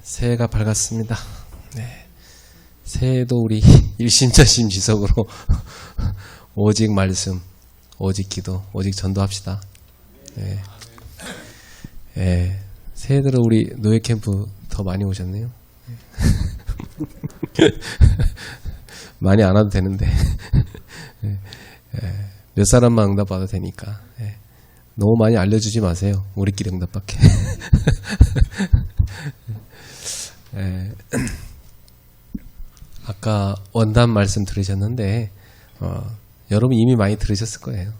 새해가 밝았습니다. 네. 새해도 우리 일심전심지석으로 오직 말씀, 오직 기도, 오직 전도합시다. 네. 네. 새해 들어 우리 노예 캠프 더 많이 오셨네요. 많이 안 와도 되는데 몇 사람만 응답받아도 되니까 너무 많이 알려주지 마세요. 우리끼리 응답받게. 아까 원단 말씀 들으셨는데 여러분 이미 많이 들으셨을 거예요.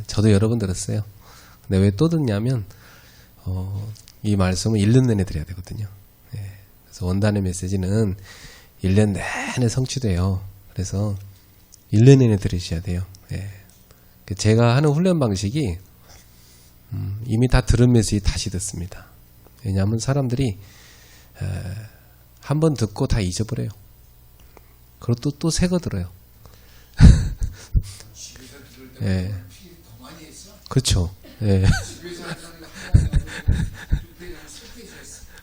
저도 여러 번 들었어요. 근데 왜 또 듣냐면 이 말씀은 1년 내내 드려야 되거든요. 그래서 원단의 메시지는 1년 내내 성취돼요. 그래서 1년 내내 들으셔야 돼요. 제가 하는 훈련 방식이 이미 다 들은 메시지 다시 듣습니다. 왜냐하면 사람들이 한 번 듣고 다 잊어버려요. 그리고 또 새 거 들어요. 예. 그렇죠. 예.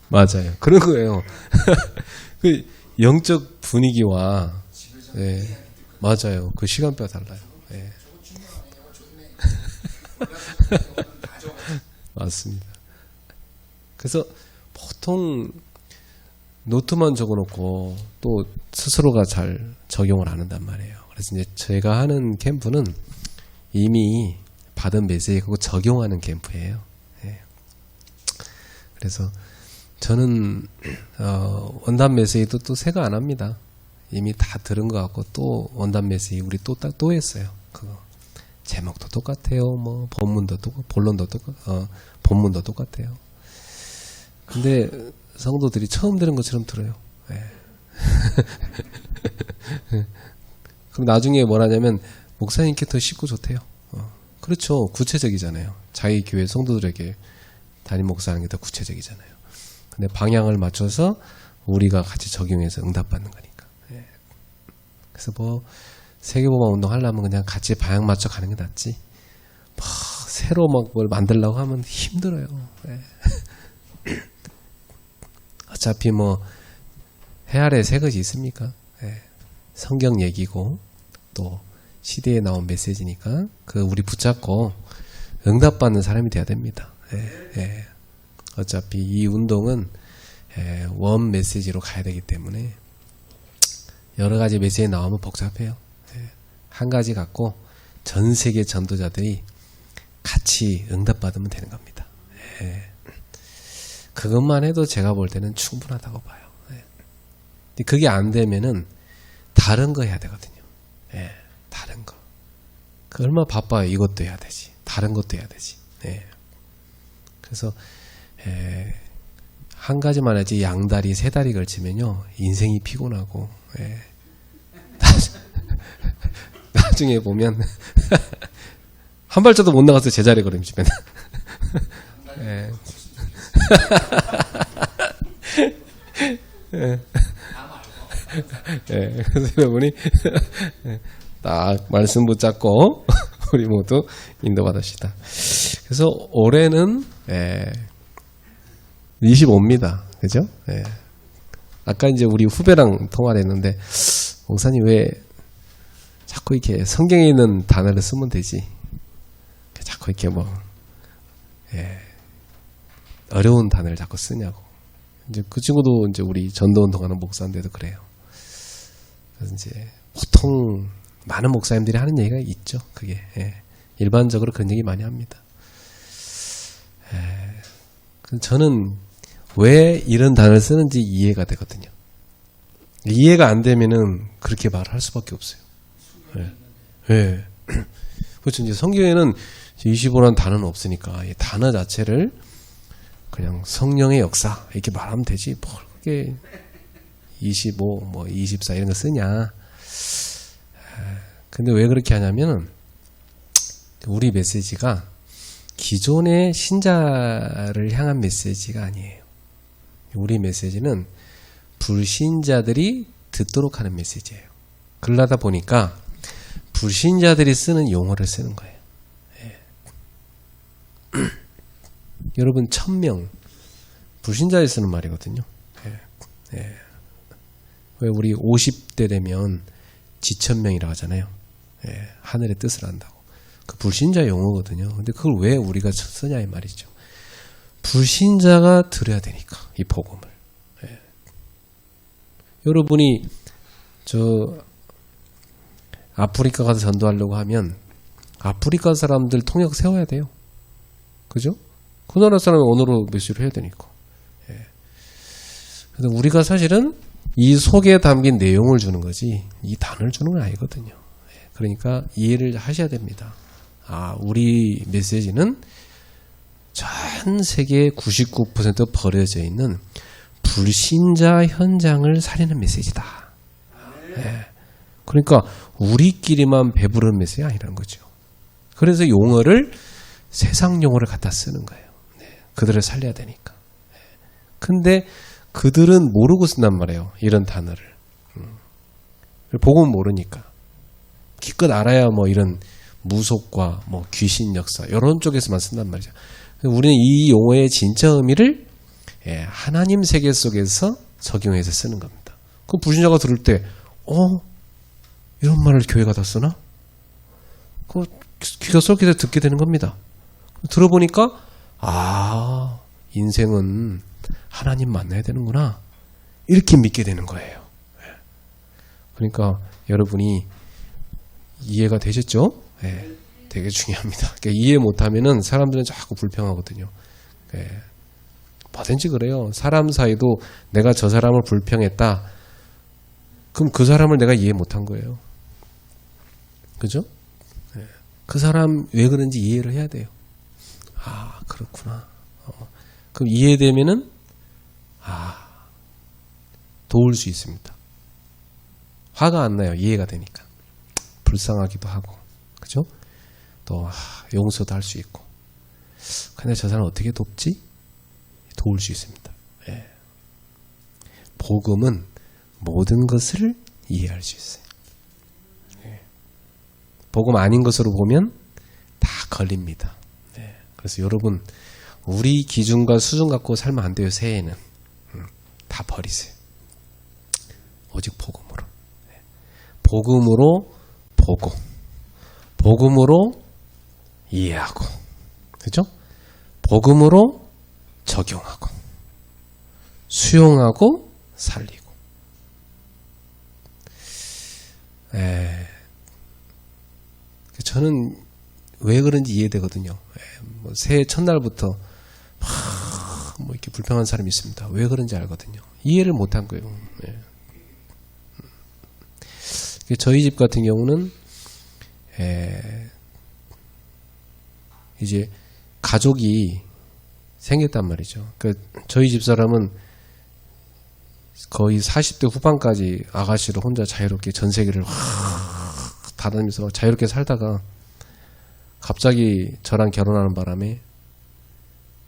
맞아요. 그런 거예요. 그 영적 분위기와 맞아요. 그 시간표가 달라요. 맞습니다. 그래서 보통 노트만 적어놓고 또 스스로가 잘 적용을 안 한단 말이에요. 그래서 이제 제가 하는 캠프는 이미 받은 메시지고 적용하는 캠프예요. 그래서 저는 원단 메시지도 또 새거 안 합니다. 이미 다 들은 것 같고 또 원단 메시지 우리 또 했어요. 그거 제목도 똑같아요. 뭐 본문도 본론도 본문도 똑같아요. 근데 성도들이 처음 들은 것처럼 들어요. 그럼 나중에 뭐라냐면 목사님께 더 쉽고 좋대요. 그렇죠. 구체적이잖아요. 자기 교회 성도들에게 담임 목사하는 게 더 구체적이잖아요. 근데 방향을 맞춰서 우리가 같이 적용해서 응답받는 거니까. 그래서 뭐 세계보방 운동 하려면 그냥 같이 방향 맞춰 가는 게 낫지. 뭐 새로 막 뭘 만들려고 하면 힘들어요. 어차피 뭐 해 아래 새 것이 있습니까? 성경 얘기고 또 시대에 나온 메시지니까 그 우리 붙잡고 응답받는 사람이 돼야 됩니다. 어차피 이 운동은 원 메시지로 가야 되기 때문에 여러 가지 메시지 나오면 복잡해요. 한 가지 갖고 전 세계 전도자들이 같이 응답받으면 되는 겁니다. 그것만 해도 제가 볼 때는 충분하다고 봐요. 근데 그게 안 되면은 다른 거 해야 되거든요. 다른 거. 그 얼마나 바빠요. 이것도 해야 되지. 다른 것도 해야 되지. 그래서 한 가지만 하지 양다리 세 다리 걸치면요 인생이 피곤하고 나중에 보면 한 발자도 못 나가서 제자리에 걸음치면 그래서 여러분이 딱 말씀 붙잡고 우리 모두 인도받읍시다. 그래서 올해는 25입니다. 그죠? 아까 이제 우리 후배랑 통화를 했는데 목사님 왜 자꾸 이렇게 성경에 있는 단어를 쓰면 되지? 자꾸 이렇게 뭐 어려운 단어를 자꾸 쓰냐고. 이제 그 친구도 이제 우리 전도 운동하는 목사인데도 그래요. 그래서 이제 보통 많은 목사님들이 하는 얘기가 있죠. 그게 일반적으로 그런 얘기 많이 합니다. 저는 왜 이런 단어를 쓰는지 이해가 되거든요. 이해가 안 되면은 그렇게 말을 할 수밖에 없어요. 그렇죠. 이제 성경에는 25라는 단어는 없으니까 이 단어 자체를 그냥 성령의 역사 이렇게 말하면 되지. 뭐 그게 25, 뭐 24 이런 거 쓰냐. 근데 왜 그렇게 하냐면 우리 메시지가 기존의 신자를 향한 메시지가 아니에요. 우리 메시지는 불신자들이 듣도록 하는 메시지예요. 그러다 보니까 불신자들이 쓰는 용어를 쓰는 거예요. 여러분 1000명 불신자에 쓰는 말이거든요. 왜 우리 50대 되면 지천명이라고 하잖아요. 하늘의 뜻을 안다고. 그 불신자 용어거든요. 근데 그걸 왜 우리가 쓰냐 이 말이죠. 불신자가 들어야 되니까 이 복음을. 여러분이 아프리카 가서 전도하려고 하면 아프리카 사람들 통역 세워야 돼요. 그죠? 그 나라 사람이 언어로 메시지를 해야 되니까. 그래서 우리가 사실은 이 속에 담긴 내용을 주는 거지 이 단어를 주는 건 아니거든요. 그러니까 이해를 하셔야 됩니다. 우리 메시지는 전 세계 99% 버려져 있는 불신자 현장을 살리는 메시지다. 그러니까 우리끼리만 배부르는 메시지가 아니라는 거죠. 그래서 용어를 세상 용어를 갖다 쓰는 거예요. 그들을 살려야 되니까. 근데 그들은 모르고 쓴단 말이에요. 이런 단어를. 복음은 모르니까. 기껏 알아야 뭐 이런 무속과 뭐 귀신 역사 이런 쪽에서만 쓴단 말이죠. 우리는 이 용어의 진짜 의미를 하나님 세계 속에서 적용해서 쓰는 겁니다. 그럼 불신자가 들을 때 이런 말을 교회가 다 쓰나? 그 귀가 쏠게 듣게 되는 겁니다. 들어보니까 인생은 하나님 만나야 되는구나 이렇게 믿게 되는 거예요. 그러니까 여러분이 이해가 되셨죠? 되게 중요합니다. 그러니까 이해 못하면은 사람들은 자꾸 불평하거든요. 뭐든지 그래요. 사람 사이도 내가 저 사람을 불평했다. 그럼 그 사람을 내가 이해 못한 거예요. 그죠? 그 사람 왜 그런지 이해를 해야 돼요. 그렇구나. 그럼 이해되면은 도울 수 있습니다. 화가 안 나요. 이해가 되니까. 불쌍하기도 하고. 그죠? 또 용서도 할 수 있고. 근데 저 사람 어떻게 돕지? 도울 수 있습니다. 복음은 모든 것을 이해할 수 있어요. 복음 아닌 것으로 보면 다 걸립니다. 그래서 여러분 우리 기준과 수준 갖고 살면 안 돼요. 새해에는. 다 버리세요. 오직 복음으로. 복음으로 보고 복음으로 이해하고 그죠? 복음으로 적용하고 수용하고 살리고 저는 왜 그런지 이해되거든요. 뭐 새해 첫날부터 뭐 이렇게 불평한 사람이 있습니다. 왜 그런지 알거든요. 이해를 못한 거예요. 저희 집 같은 경우는 이제 가족이 생겼단 말이죠. 그러니까 저희 집 사람은 거의 40대 후반까지 아가씨로 혼자 자유롭게 전 세계를 다니면서 자유롭게 살다가 갑자기 저랑 결혼하는 바람에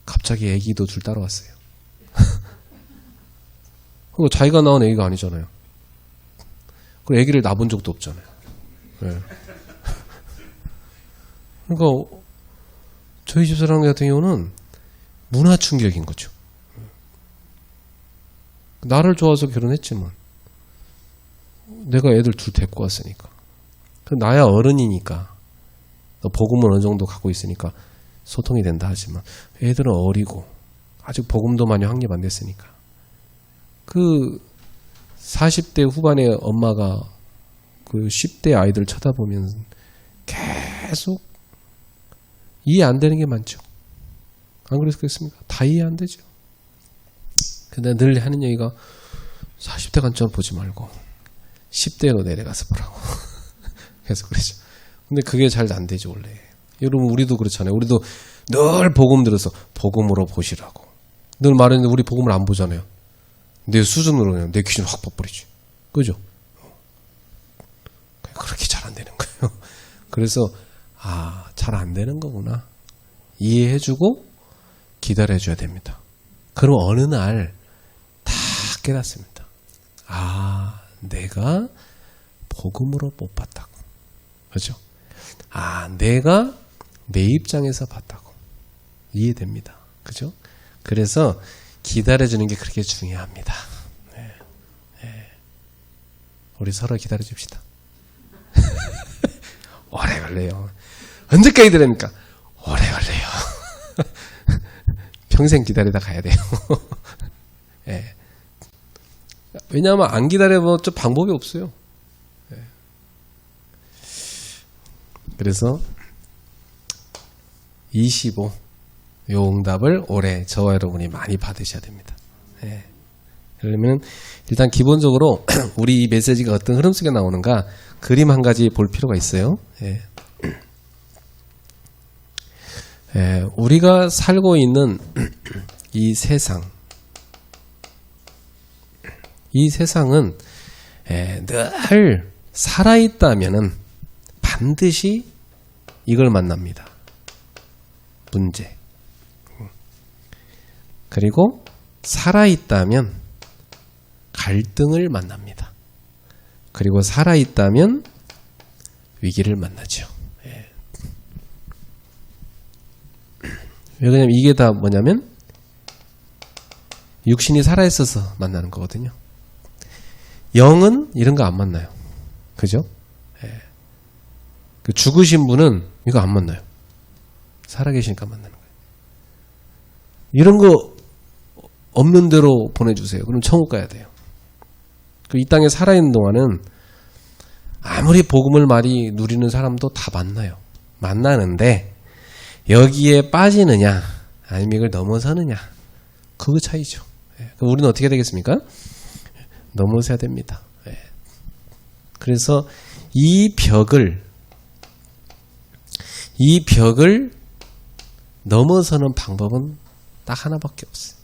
갑자기 애기도 둘 따라왔어요. 그리고 자기가 낳은 애기가 아니잖아요. 그리고 애기를 낳아본 적도 없잖아요. 그러니까 저희 집사람 같은 경우는 문화 충격인 거죠. 나를 좋아서 결혼했지만 내가 애들 둘 데리고 왔으니까 나야 어른이니까 복음을 어느 정도 갖고 있으니까 소통이 된다 하지만 애들은 어리고 아직 복음도 많이 확립 안 됐으니까 그 40대 후반의 엄마가 그 10대 아이들 쳐다보면 계속 이해 안 되는 게 많죠. 안 그랬겠습니까? 다 이해 안 되죠. 근데 늘 하는 얘기가 40대 관점 보지 말고 10대로 내려가서 보라고. 그래서 그러죠. 근데 그게 잘 안 되죠, 원래. 여러분, 우리도 그렇잖아요. 우리도 늘 복음 들어서 복음으로 보시라고. 늘 말했는데 우리 복음을 안 보잖아요. 내 수준으로 그냥 내 기준 확 봐버리지. 그죠? 그렇게 잘 안 되는 거예요. 그래서, 잘 안 되는 거구나. 이해해주고 기다려줘야 됩니다. 그럼 어느 날 다 깨닫습니다. 내가 복음으로 못 봤다고. 그렇죠? 내가 내 입장에서 봤다고. 이해됩니다. 그죠? 그래서 기다려주는 게 그렇게 중요합니다. 우리 서로 기다려 줍시다. 오래 걸려요. 언제까지 기다립니까? 오래 걸려요. 평생 기다리다 가야 돼요. 예. 왜냐하면 안 기다려보면 좀 방법이 없어요. 예. 그래서 25 요 응답을 올해 저와 여러분이 많이 받으셔야 됩니다. 예. 그러면 일단 기본적으로 우리 이 메시지가 어떤 흐름 속에 나오는가 그림 한 가지 볼 필요가 있어요. 예. 예, 우리가 살고 있는 이 세상은 늘 살아있다면은 반드시 이걸 만납니다. 문제. 그리고 살아있다면 갈등을 만납니다. 그리고 살아있다면 위기를 만나죠. 예. 왜 그러냐면 이게 다 뭐냐면 육신이 살아있어서 만나는 거거든요. 영은 이런 거 안 만나요. 그죠? 예. 그 죽으신 분은 이거 안 만나요. 살아계시니까 만나는 거예요. 이런 거 없는 대로 보내주세요. 그럼 천국 가야 돼요. 이 땅에 살아있는 동안은 아무리 복음을 많이 누리는 사람도 다 만나요. 만나는데 여기에 빠지느냐 아니면 이걸 넘어서느냐 그거 차이죠. 그럼 우리는 어떻게 되겠습니까? 넘어서야 됩니다. 그래서 이 벽을 넘어서는 방법은 딱 하나밖에 없어요.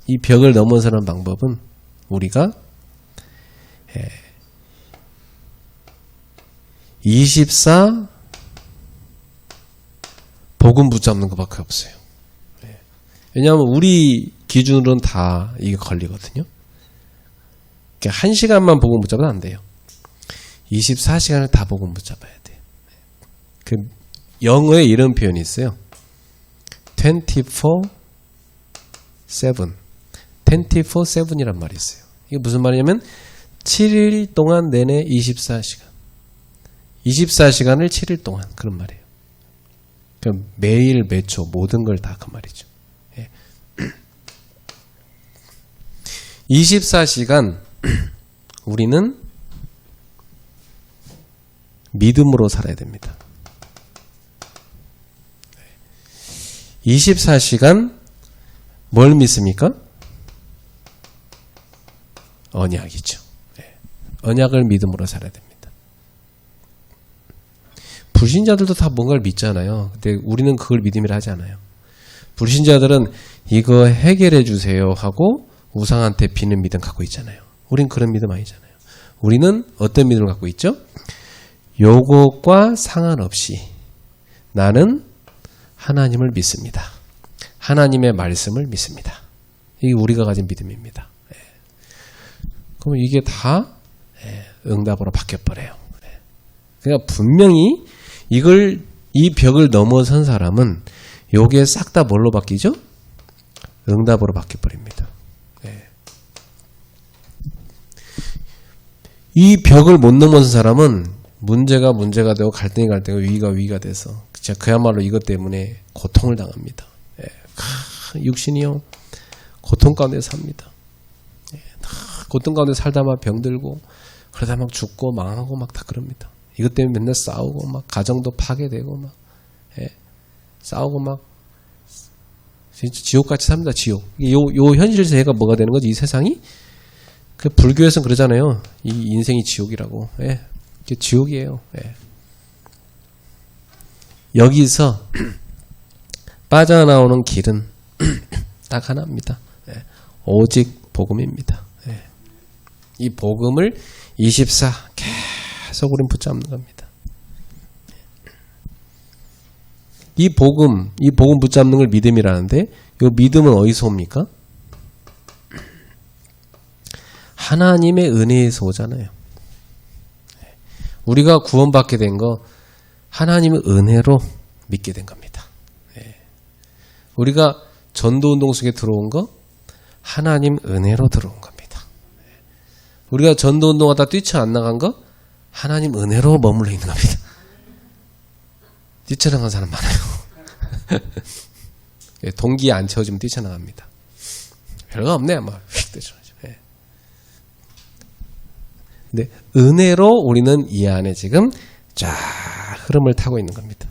이 벽을 넘어서는 방법은 우리가 24 복음 붙잡는 것밖에 없어요. 왜냐하면 우리 기준으로는 다 이게 걸리거든요. 1시간만 복음 붙잡으면 안 돼요. 24시간을 다 복음 붙잡아야 돼요. 그 영어에 이런 표현이 있어요. 24/7. 24/7이란 말이 있어요. 이게 무슨 말이냐면 7일 동안 내내 24시간. 24시간을 7일 동안 그런 말이에요. 그러니까 매일 매초 모든 걸 다 그 말이죠. 24시간 우리는 믿음으로 살아야 됩니다. 24시간 뭘 믿습니까? 언약이죠. 언약을 믿음으로 살아야 됩니다. 불신자들도 다 뭔가를 믿잖아요. 근데 우리는 그걸 믿음이라 하지 않아요. 불신자들은 이거 해결해 주세요 하고 우상한테 비는 믿음 갖고 있잖아요. 우린 그런 믿음 아니잖아요. 우리는 어떤 믿음을 갖고 있죠? 요것과 상관없이 나는 하나님을 믿습니다. 하나님의 말씀을 믿습니다. 이게 우리가 가진 믿음입니다. 그럼 이게 다 응답으로 바뀌어버려요. 그러니까 분명히 이 벽을 넘어선 사람은 요게 싹 다 뭘로 바뀌죠? 응답으로 바뀌어버립니다. 이 벽을 못 넘어선 사람은 문제가 되고 갈등이 위기가 돼서 진짜 그야말로 이것 때문에 고통을 당합니다. 육신이요 고통 가운데 삽니다. 고통 가운데 살다 막 병들고 그러다 막 죽고 망하고 막 다 그럽니다. 이것 때문에 맨날 싸우고 막 가정도 파괴되고 막 싸우고 막 진짜 지옥같이 삽니다. 지옥. 요 현실 세계가 뭐가 되는 거지? 이 세상이? 그 불교에서는 그러잖아요. 이 인생이 지옥이라고. 이게 지옥이에요. 여기서 빠져나오는 길은 딱 하나입니다. 오직 복음입니다. 이 복음을 24 계속 우린 붙잡는 겁니다. 이 복음 붙잡는 걸 믿음이라는데 이 믿음은 어디서 옵니까? 하나님의 은혜에서 오잖아요. 우리가 구원받게 된 거 하나님의 은혜로 믿게 된 겁니다. 우리가 전도운동 속에 들어온 거 하나님 은혜로 들어온 겁니다. 우리가 전도 운동하다 뛰쳐 안 나간 거 하나님 은혜로 머물러 있는 겁니다. 뛰쳐나간 사람 많아요. 동기에 안 채워지면 뛰쳐나갑니다. 별거 없네. 막 휙 뛰쳐나죠. 근데 은혜로 우리는 이 안에 지금 쫙 흐름을 타고 있는 겁니다.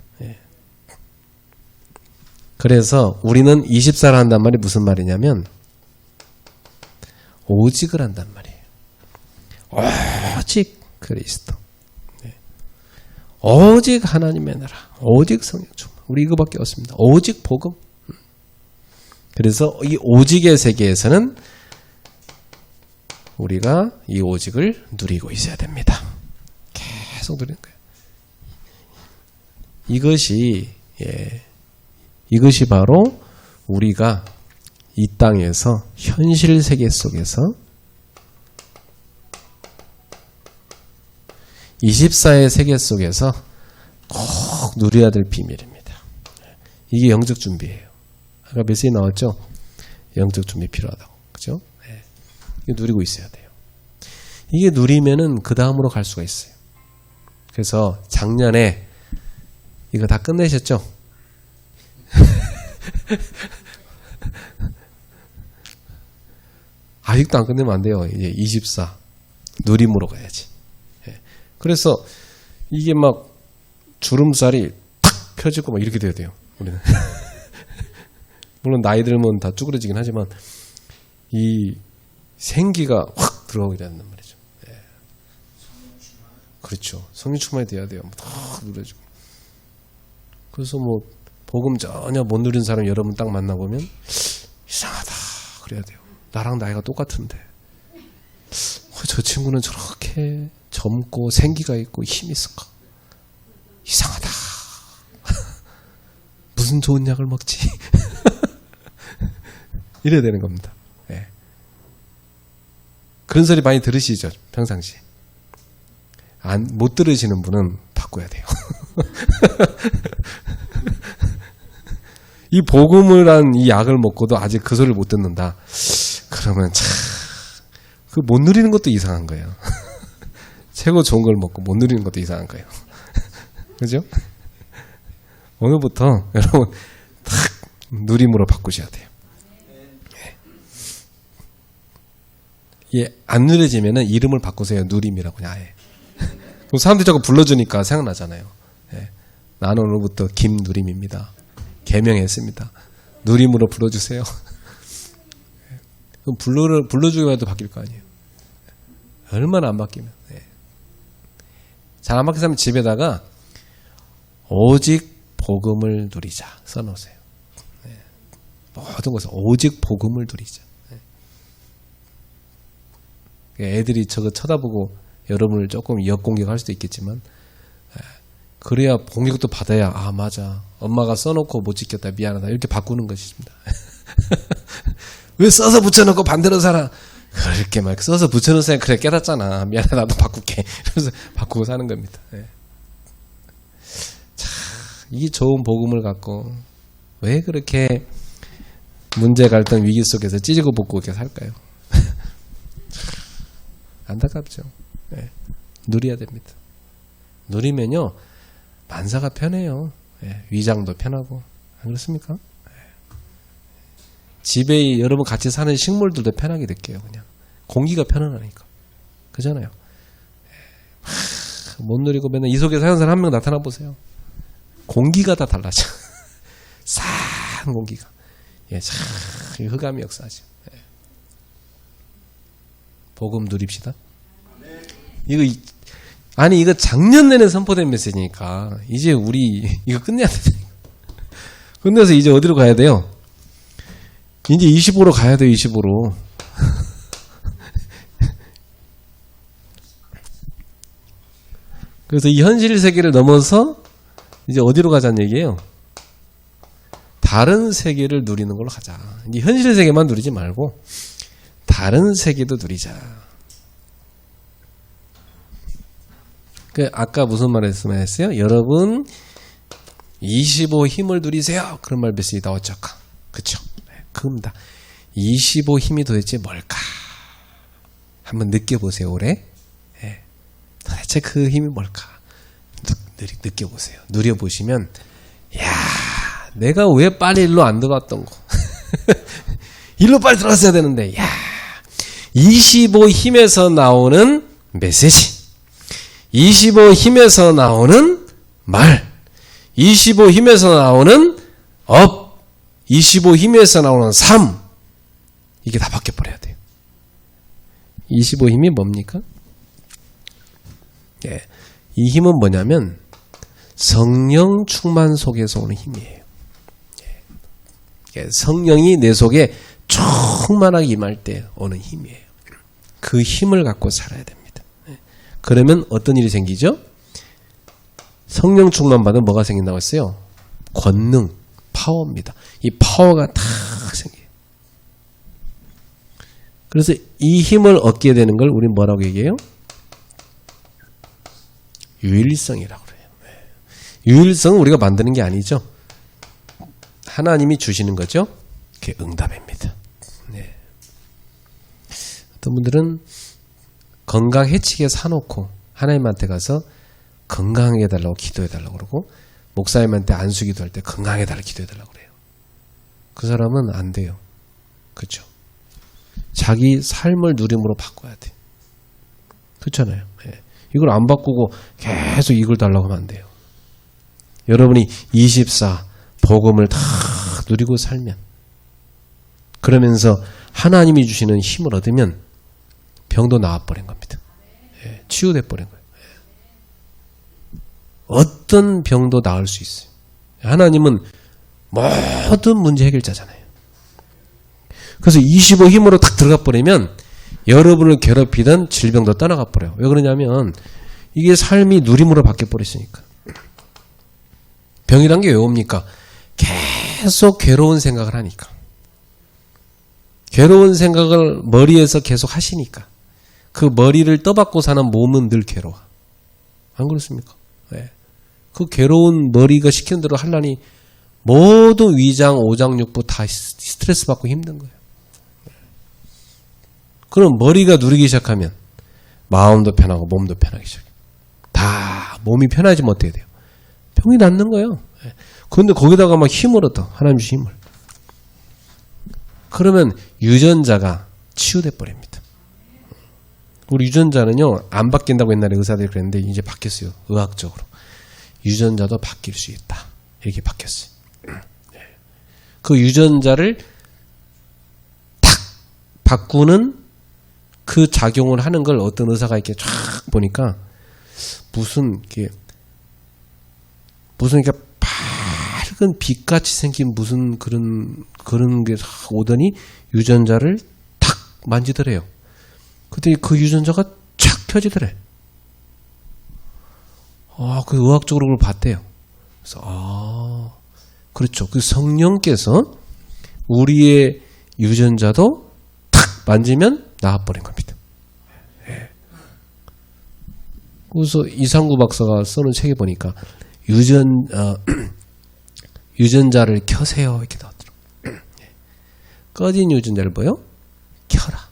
그래서 우리는 24를 한단 말이 무슨 말이냐면 오직을 한단 말이에요. 오직 그리스도. 오직 하나님의 나라. 오직 성령 충만. 우리 이거밖에 없습니다. 오직 복음. 그래서 이 오직의 세계에서는 우리가 이 오직을 누리고 있어야 됩니다. 계속 누리는 거예요. 이것이 바로 우리가 이 땅에서 현실 세계 속에서 24의 세계 속에서 꼭 누려야 될 비밀입니다. 이게 영적 준비예요. 아까 메시지 나왔죠? 영적 준비 필요하다고. 그죠? 네. 이거 누리고 있어야 돼요. 이게 누리면은 그 다음으로 갈 수가 있어요. 그래서 작년에 이거 다 끝내셨죠? 아직도 안 끝내면 안 돼요. 이제 24 누림으로 가야지. 그래서 이게 막 주름살이 탁 펴지고 막 이렇게 돼야 돼요. 우리는 물론 나이 들면 다 쭈그러지긴 하지만 이 생기가 확 들어오게 된단 말이죠. 그렇죠. 성령 충만이 돼야 돼요. 탁 누려지고. 그래서 뭐 복음 전혀 못 누린 사람 여러분 딱 만나보면 이상하다 그래야 돼요. 나랑 나이가 똑같은데 저 친구는 저렇게 젊고 생기가 있고 힘이 있을까? 이상하다. 무슨 좋은 약을 먹지? 이래야 되는 겁니다. 네. 그런 소리 많이 들으시죠? 평상시. 못 들으시는 분은 바꿔야 돼요. 이 복음을 한 이 약을 먹고도 아직 그 소리를 못 듣는다. 그러면 참 그 못 누리는 것도 이상한 거예요. 최고 좋은 걸 먹고 못 누리는 것도 이상한 거예요. 그죠? 오늘부터 여러분 탁 누림으로 바꾸셔야 돼요. 예, 안 누려지면은 이름을 바꾸세요. 누림이라고 그냥 아예. 그럼 사람들이 자꾸 불러주니까 생각나잖아요. 예, 나는 오늘부터 김누림입니다. 개명했습니다. 누림으로 불러주세요. 그럼 불러주기만 해도 바뀔 거 아니에요. 얼마나 안 바뀌면. 예. 잘 안 바뀌는 사람 집에다가 오직 복음을 누리자 써놓으세요. 예. 모든 것을 오직 복음을 누리자. 예. 애들이 저거 쳐다보고 여러분을 조금 역공격할 수도 있겠지만 그래야 공격도 받아야 아 맞아 엄마가 써놓고 못 지켰다 미안하다 이렇게 바꾸는 것입니다. 왜 써서 붙여놓고 반대로 살아? 그렇게 막 써서 붙여놓은 사람이 그래 깨닫잖아 미안하다 나도 바꿀게 그래서 바꾸고 사는 겁니다. 예. 자, 이 좋은 복음을 갖고 왜 그렇게 문제 갈등 위기 속에서 찌지고 볶고 이렇게 살까요? 안타깝죠. 예. 누려야 됩니다. 누리면요 만사가 편해요. 예. 위장도 편하고 안 그렇습니까? 예. 집에 여러분 같이 사는 식물들도 편하게 느껴요. 그냥 공기가 편안하니까 그잖아요. 예. 못 누리고 맨날 이 속에 사는 사람 한 명 나타나 보세요. 공기가 다 달라져. 싸한 공기가. 예, 참 흑암이 역사하죠. 예. 복음 누립시다. 이거 작년 내내 선포된 메시지니까 이제 우리 이거 끝내야 돼. 끝내서 이제 어디로 가야 돼요? 이제 25로 가야 돼요. 25로. 그래서 이 현실 세계를 넘어서 이제 어디로 가자는 얘기예요? 다른 세계를 누리는 걸로 가자. 이제 현실 세계만 누리지 말고 다른 세계도 누리자. 아까 무슨 말씀했어요? 여러분 25 힘을 누리세요. 그런 말 메시지 나왔죠. 그쵸? 네, 그겁니다. 25 힘이 도대체 뭘까? 한번 느껴보세요. 올해. 예. 도대체 그 힘이 뭘까? 느껴보세요. 누려보시면 야, 내가 왜 빨리 일로 안 들어왔던 거. 일로 빨리 들어갔어야 되는데 야, 25 힘에서 나오는 메시지, 25 힘에서 나오는 말, 25 힘에서 나오는 업, 25 힘에서 나오는 삶, 이게 다 바뀌어버려야 돼요. 25 힘이 뭡니까? 예, 이 힘은 뭐냐면 성령 충만 속에서 오는 힘이에요. 예, 성령이 내 속에 충만하게 임할 때 오는 힘이에요. 그 힘을 갖고 살아야 됩니다. 예. 그러면 어떤 일이 생기죠? 성령 충만 받으면 뭐가 생긴다고 했어요? 권능, 파워입니다. 이 파워가 다 생겨요. 그래서 이 힘을 얻게 되는 걸 우리는 뭐라고 얘기해요? 유일성이라고 그래요. 유일성은 우리가 만드는 게 아니죠. 하나님이 주시는 거죠. 그게 응답입니다. 네. 어떤 분들은 건강 해치게 사놓고 하나님한테 가서 건강하게 해달라고 기도해달라고 그러고 목사님한테 안수기도 할 때 건강해달라고 기도해달라고 그래요. 그 사람은 안 돼요. 그렇죠? 자기 삶을 누림으로 바꿔야 돼. 그렇잖아요. 네. 이걸 안 바꾸고 계속 이걸 달라고 하면 안 돼요. 여러분이 24 복음을 다 누리고 살면, 그러면서 하나님이 주시는 힘을 얻으면 병도 나아버린 겁니다. 예, 치유돼 버린 거예요. 예. 어떤 병도 나을 수 있어요. 하나님은 모든 문제 해결자잖아요. 그래서 25 힘으로 딱 들어가 버리면 여러분을 괴롭히던 질병도 떠나가 버려요. 왜 그러냐면 이게 삶이 누림으로 바뀌어 버렸으니까. 병이란 게 왜 옵니까? 계속 괴로운 생각을 하니까. 괴로운 생각을 머리에서 계속 하시니까. 그 머리를 떠받고 사는 몸은 늘 괴로워. 안 그렇습니까? 네. 그 괴로운 머리가 시키는 대로 하려니 모든 위장, 오장, 육부 다 스트레스 받고 힘든 거예요. 그럼 머리가 누리기 시작하면 마음도 편하고 몸도 편하기 시작해요. 다 몸이 편하지 못해야 돼요. 병이 낫는 거예요. 그런데 거기다가 막 힘을 얻어. 하나님 주신 힘을. 그러면 유전자가 치유돼 버립니다. 우리 유전자는요, 안 바뀐다고 옛날에 의사들이 그랬는데 이제 바뀌었어요. 의학적으로. 유전자도 바뀔 수 있다. 이렇게 바뀌었어요. 그 유전자를 탁 바꾸는 그 작용을 하는 걸 어떤 의사가 이렇게 쫙 보니까 무슨 이렇게 밝은 빛같이 생긴 무슨 그런 게 오더니 유전자를 탁 만지더래요. 그때 그 유전자가 착 펴지더래. 그 의학적으로 그걸 봤대요. 그래서 그렇죠. 그 성령께서 우리의 유전자도 탁 만지면 나아버린 겁니다. 예. 그래서 이상구 박사가 쓰는 책에 보니까 유전자를 켜세요 이렇게 나왔더라고요. 꺼진 유전자를 뭐요? 켜라.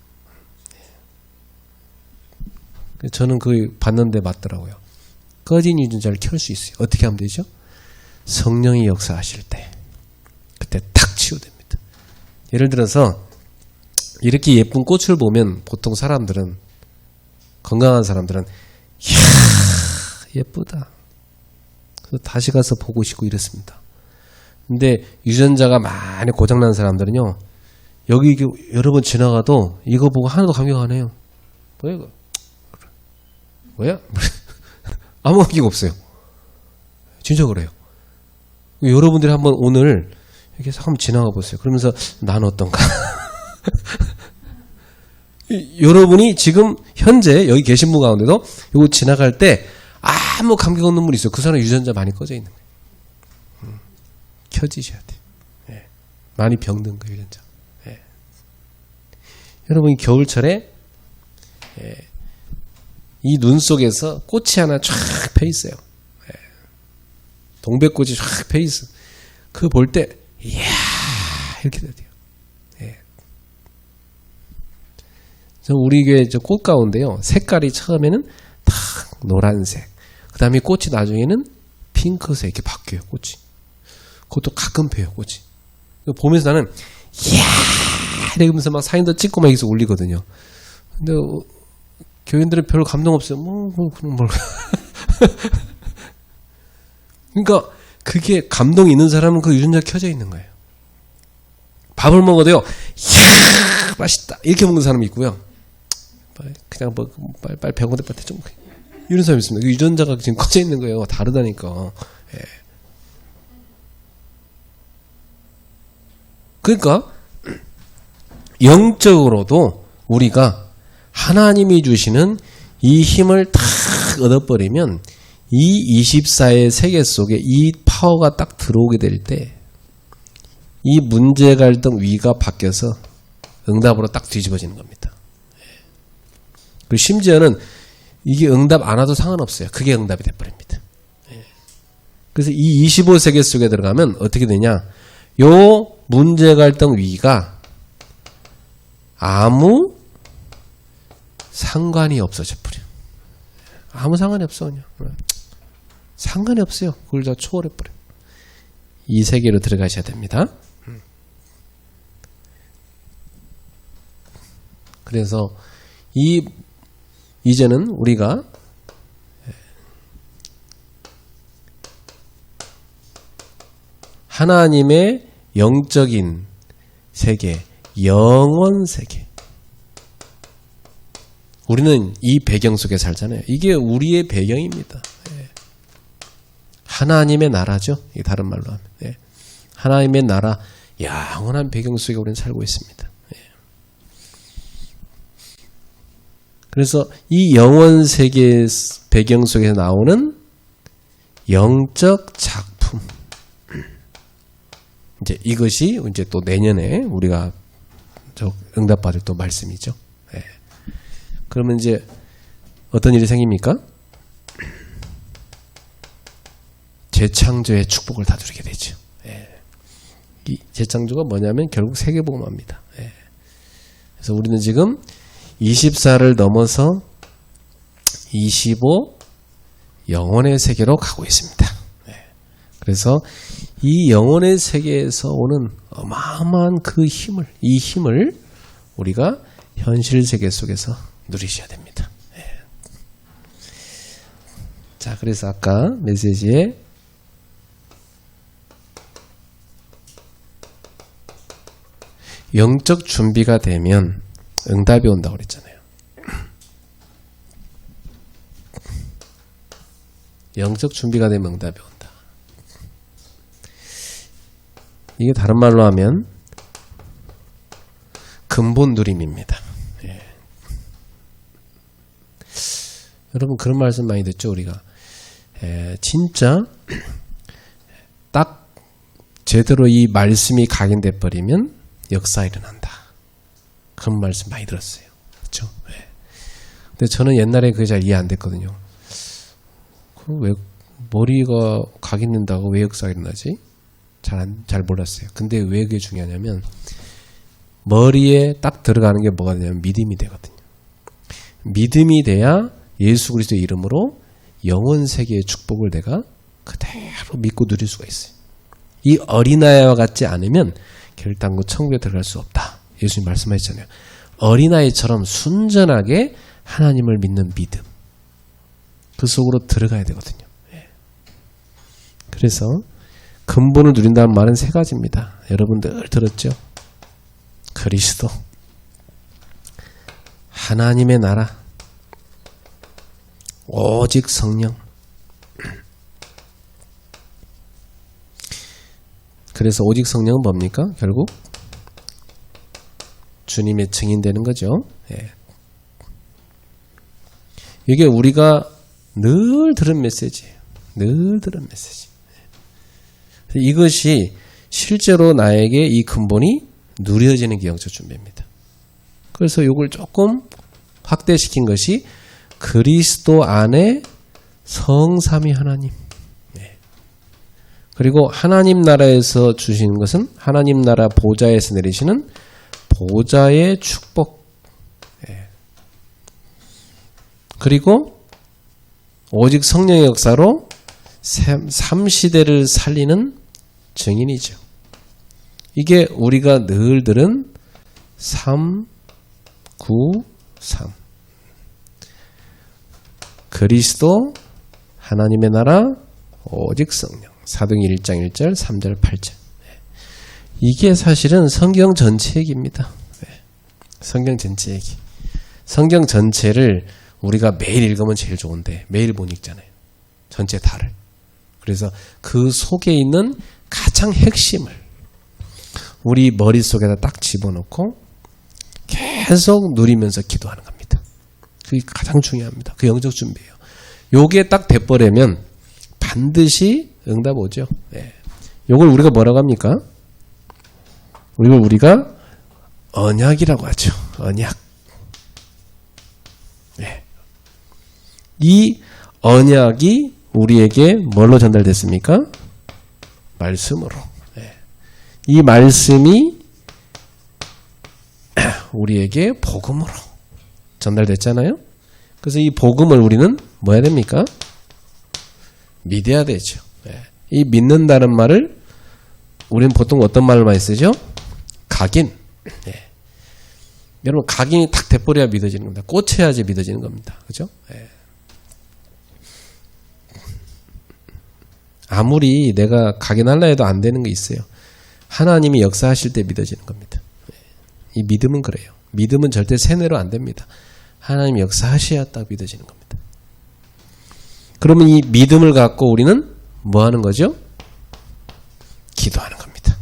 저는 그거 봤는데 맞더라고요. 꺼진 유전자를 켤 수 있어요. 어떻게 하면 되죠? 성령이 역사하실 때 그때 탁 치유됩니다. 예를 들어서 이렇게 예쁜 꽃을 보면 보통 사람들은, 건강한 사람들은 이야 예쁘다. 그래서 다시 가서 보고 싶고 이렇습니다. 근데 유전자가 많이 고장난 사람들은요, 여기 여러 번 지나가도 이거 보고 하나도 감격 안 해요. 뭐야 이거? 뭐야? 아무 감격 없어요. 진짜 그래요. 여러분들이 한번 오늘 이렇게 한번 지나가 보세요. 그러면서 난 어떤가? 여러분이 지금 현재 여기 계신 분 가운데도 이거 지나갈 때 아무 감격 없는 분이 있어요. 그 사람 유전자 많이 꺼져 있는 거예요. 켜지셔야 돼요. 예. 많이 병든 거예요, 유전자. 예. 여러분이 겨울철에 이 눈 속에서 꽃이 하나 쫙 펴 있어요. 예. 동백꽃이 쫙 펴 있어. 그거 볼 때 이야 이렇게 돼야 돼요. 예. 우리 교회 꽃 가운데요. 색깔이 처음에는 탁 노란색. 그 다음에 꽃이 나중에는 핑크색 이렇게 바뀌어요. 꽃이. 그것도 가끔 펴요. 꽃이. 보면서 나는 이야 이러면서 막 사진도 찍고 막 여기서 올리거든요. 근데 교인들은 별로 감동 없어요. 그런 뭘. 그러니까 그게 감동이 있는 사람은 그 유전자가 켜져 있는 거예요. 밥을 먹어도요. 이야 맛있다 이렇게 먹는 사람이 있고요. 그냥 뭐 빨리 배고픈데 빨리 좀 이런 사람이 있습니다. 그 유전자가 지금 꺼져 있는 거예요. 다르다니까. 예. 그러니까 영적으로도 우리가 하나님이 주시는 이 힘을 탁 얻어버리면 이 24의 세계 속에 이 파워가 딱 들어오게 될 때 이 문제 갈등 위가 바뀌어서 응답으로 딱 뒤집어지는 겁니다. 그리고 심지어는 이게 응답 안 와도 상관없어요. 그게 응답이 돼버립니다. 그래서 이 25세계 속에 들어가면 어떻게 되냐. 요 문제 갈등 위가 아무 상관이 없어져 버려. 아무 상관이 없어 그냥. 상관이 없어요. 그걸 다 초월해 버려. 이 세계로 들어가셔야 됩니다. 그래서 이제는 우리가 하나님의 영적인 세계, 영원 세계. 우리는 이 배경 속에 살잖아요. 이게 우리의 배경입니다. 하나님의 나라죠. 다른 말로 하면. 하나님의 나라, 영원한 배경 속에 우리는 살고 있습니다. 그래서 이 영원 세계 배경 속에서 나오는 영적 작품. 이제 이것이 이제 또 내년에 우리가 응답받을 또 말씀이죠. 그러면 이제 어떤 일이 생깁니까? 재창조의 축복을 다 누리게 되죠. 이 재창조가 뭐냐면 결국 세계복음화입니다. 그래서 우리는 지금 24를 넘어서 25 영혼의 세계로 가고 있습니다. 그래서 이 영혼의 세계에서 오는 어마어마한 그 힘을, 이 힘을 우리가 현실 세계 속에서 누리셔야 됩니다. 자, 그래서 아까 메시지에 영적 준비가 되면 응답이 온다고 그랬잖아요. 영적 준비가 되면 응답이 온다. 이게 다른 말로 하면 근본 누림입니다. 여러분 그런 말씀 많이 듣죠 우리가. 진짜 딱 제대로 이 말씀이 각인돼 버리면 역사 일어난다. 그런 말씀 많이 들었어요. 그렇죠? 근데 저는 옛날에 그게 잘 이해 안 됐거든요. 그럼 왜 머리가 각인된다고 왜 역사가 일어나지? 잘 몰랐어요. 근데 왜 그게 중요하냐면 머리에 딱 들어가는 게 뭐가 되냐면 믿음이 되거든요. 믿음이 돼야 예수 그리스도의 이름으로 영원 세계의 축복을 내가 그대로 믿고 누릴 수가 있어요. 이 어린아이와 같지 않으면 결단코 천국에 들어갈 수 없다. 예수님 말씀하셨잖아요. 어린아이처럼 순전하게 하나님을 믿는 믿음. 그 속으로 들어가야 되거든요. 그래서 근본을 누린다는 말은 세 가지입니다. 여러분들 들었죠? 그리스도, 하나님의 나라, 오직 성령. 그래서 오직 성령은 뭡니까? 결국 주님의 증인되는 거죠. 이게 우리가 늘 들은 메시지예요. 늘 들은 메시지. 이것이 실제로 나에게 이 근본이 누려지는 게 영적 준비입니다. 그래서 이걸 조금 확대시킨 것이 그리스도 안에 성삼위 하나님. 그리고 하나님 나라에서 주시는 것은 하나님 나라 보좌에서 내리시는 보좌의 축복. 그리고 오직 성령의 역사로 3시대를 살리는 증인이죠. 이게 우리가 늘 들은 3, 9, 3. 그리스도, 하나님의 나라, 오직 성령. 사도행전 1장 1절, 3절, 8절. 이게 사실은 성경 전체 얘기입니다. 성경 전체 얘기. 성경 전체를 우리가 매일 읽으면 제일 좋은데 매일 못 읽잖아요. 전체 다를. 그래서 그 속에 있는 가장 핵심을 우리 머릿속에다 딱 집어넣고 계속 누리면서 기도하는 겁니다. 그게 가장 중요합니다. 그 영적 준비예요. 요게 딱 돼버리면 반드시 응답 오죠. 요걸 우리가 뭐라고 합니까? 이걸 우리가 언약이라고 하죠. 언약. 이 언약이 우리에게 뭘로 전달됐습니까? 말씀으로. 이 말씀이 우리에게 복음으로 전달됐잖아요. 그래서 이 복음을 우리는 뭐 해야 됩니까? 믿어야 되죠. 이 믿는다는 말을 우리는 보통 어떤 말을 많이 쓰죠? 각인. 여러분 각인이 탁 돼버려야 믿어지는 겁니다. 꽂혀야지 믿어지는 겁니다. 그죠? 아무리 내가 각인하려 해도 안 되는 게 있어요. 하나님이 역사하실 때 믿어지는 겁니다. 이 믿음은 그래요. 믿음은 절대 세뇌로 안 됩니다. 하나님이 역사하셔야 딱 믿어지는 겁니다. 그러면 이 믿음을 갖고 우리는 뭐 하는 거죠? 기도하는 겁니다.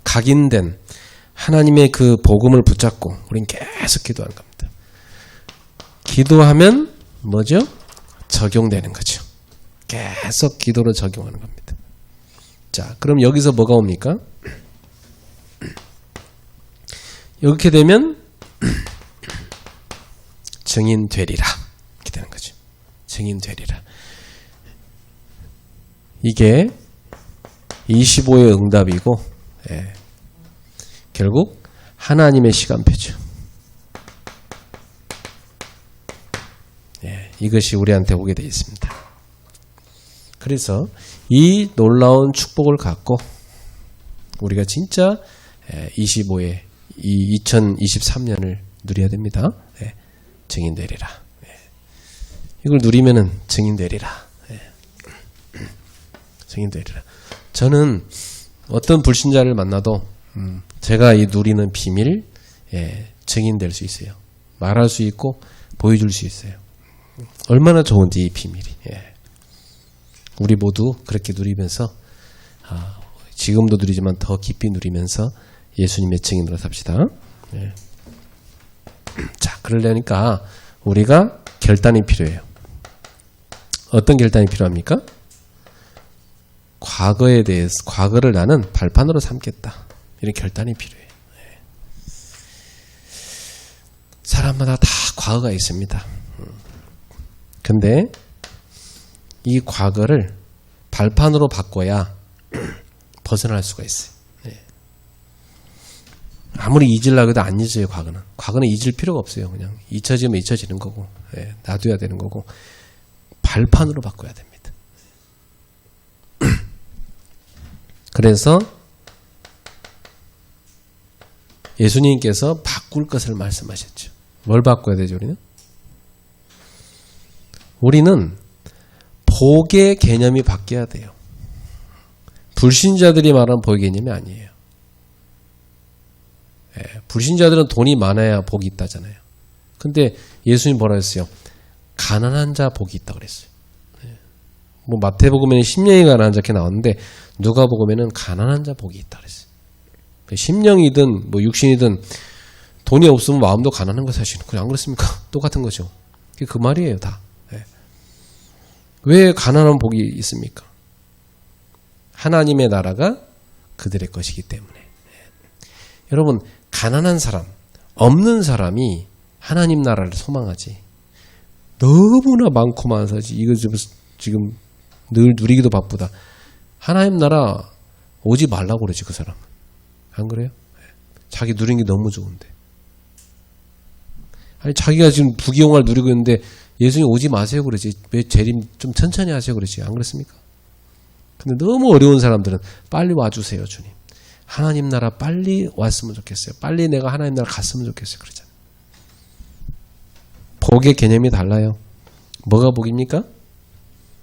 각인된 하나님의 그 복음을 붙잡고 우린 계속 기도하는 겁니다. 기도하면 뭐죠? 적용되는 거죠. 계속 기도로 적용하는 겁니다. 자, 그럼 여기서 뭐가 옵니까? 이렇게 되면 증인 되리라. 이렇게 되는 거죠. 증인 되리라. 이게 25의 응답이고 결국 하나님의 시간표죠. 이것이 우리한테 오게 되어 있습니다. 그래서 이 놀라운 축복을 갖고 우리가 진짜 25의 이 2023년을 누려야 됩니다. 증인 되리라. 이걸 누리면은 증인 되리라. 증인 되리라. 저는 어떤 불신자를 만나도 제가 이 누리는 비밀 증인될 수 있어요. 말할 수 있고 보여줄 수 있어요. 얼마나 좋은지 이 비밀이. 우리 모두 그렇게 누리면서 지금도 누리지만 더 깊이 누리면서 예수님의 증인으로 삽시다. 자, 그러려니까 우리가 결단이 필요해요. 어떤 결단이 필요합니까? 과거에 대해서, 과거를 나는 발판으로 삼겠다. 이런 결단이 필요해요. 사람마다 다 과거가 있습니다. 근데 이 과거를 발판으로 바꿔야 벗어날 수가 있어요. 아무리 잊으려고 해도 안 잊어요, 과거는. 과거는 잊을 필요가 없어요. 그냥 잊혀지면 잊혀지는 거고, 놔둬야 되는 거고, 발판으로 바꿔야 됩니다. 그래서 예수님께서 바꿀 것을 말씀하셨죠. 뭘 바꿔야 되죠, 우리는? 우리는 복의 개념이 바뀌어야 돼요. 불신자들이 말하는 복의 개념이 아니에요. 불신자들은 돈이 많아야 복이 있다잖아요. 근데 예수님 뭐라 했어요? 가난한 자 복이 있다 그랬어요. 뭐 마태복음에는 심령이 가난한 자 이렇게 나왔는데 누가복음에는 가난한 자 복이 있다 그랬어요. 심령이든 뭐 육신이든 돈이 없으면 마음도 가난한 거 사실은. 그냥 안 그렇습니까? 똑같은 거죠. 그 말이에요, 다. 왜 가난한 복이 있습니까? 하나님의 나라가 그들의 것이기 때문에. 여러분, 가난한 사람, 없는 사람이 하나님 나라를 소망하지. 너무나 많고 많아서지. 이거 지금 늘 누리기도 바쁘다. 하나님 나라 오지 말라고 그러지, 그 사람은. 안 그래요? 자기 누리는 게 너무 좋은데. 아니 자기가 지금 부귀영화를 누리고 있는데 예수님 오지 마세요 그러지. 왜 재림 좀 천천히 하세요 그러지. 안 그렇습니까? 근데 너무 어려운 사람들은 빨리 와주세요 주님. 하나님 나라 빨리 왔으면 좋겠어요. 빨리 내가 하나님 나라 갔으면 좋겠어요. 그러잖아요. 복의 개념이 달라요. 뭐가 복입니까?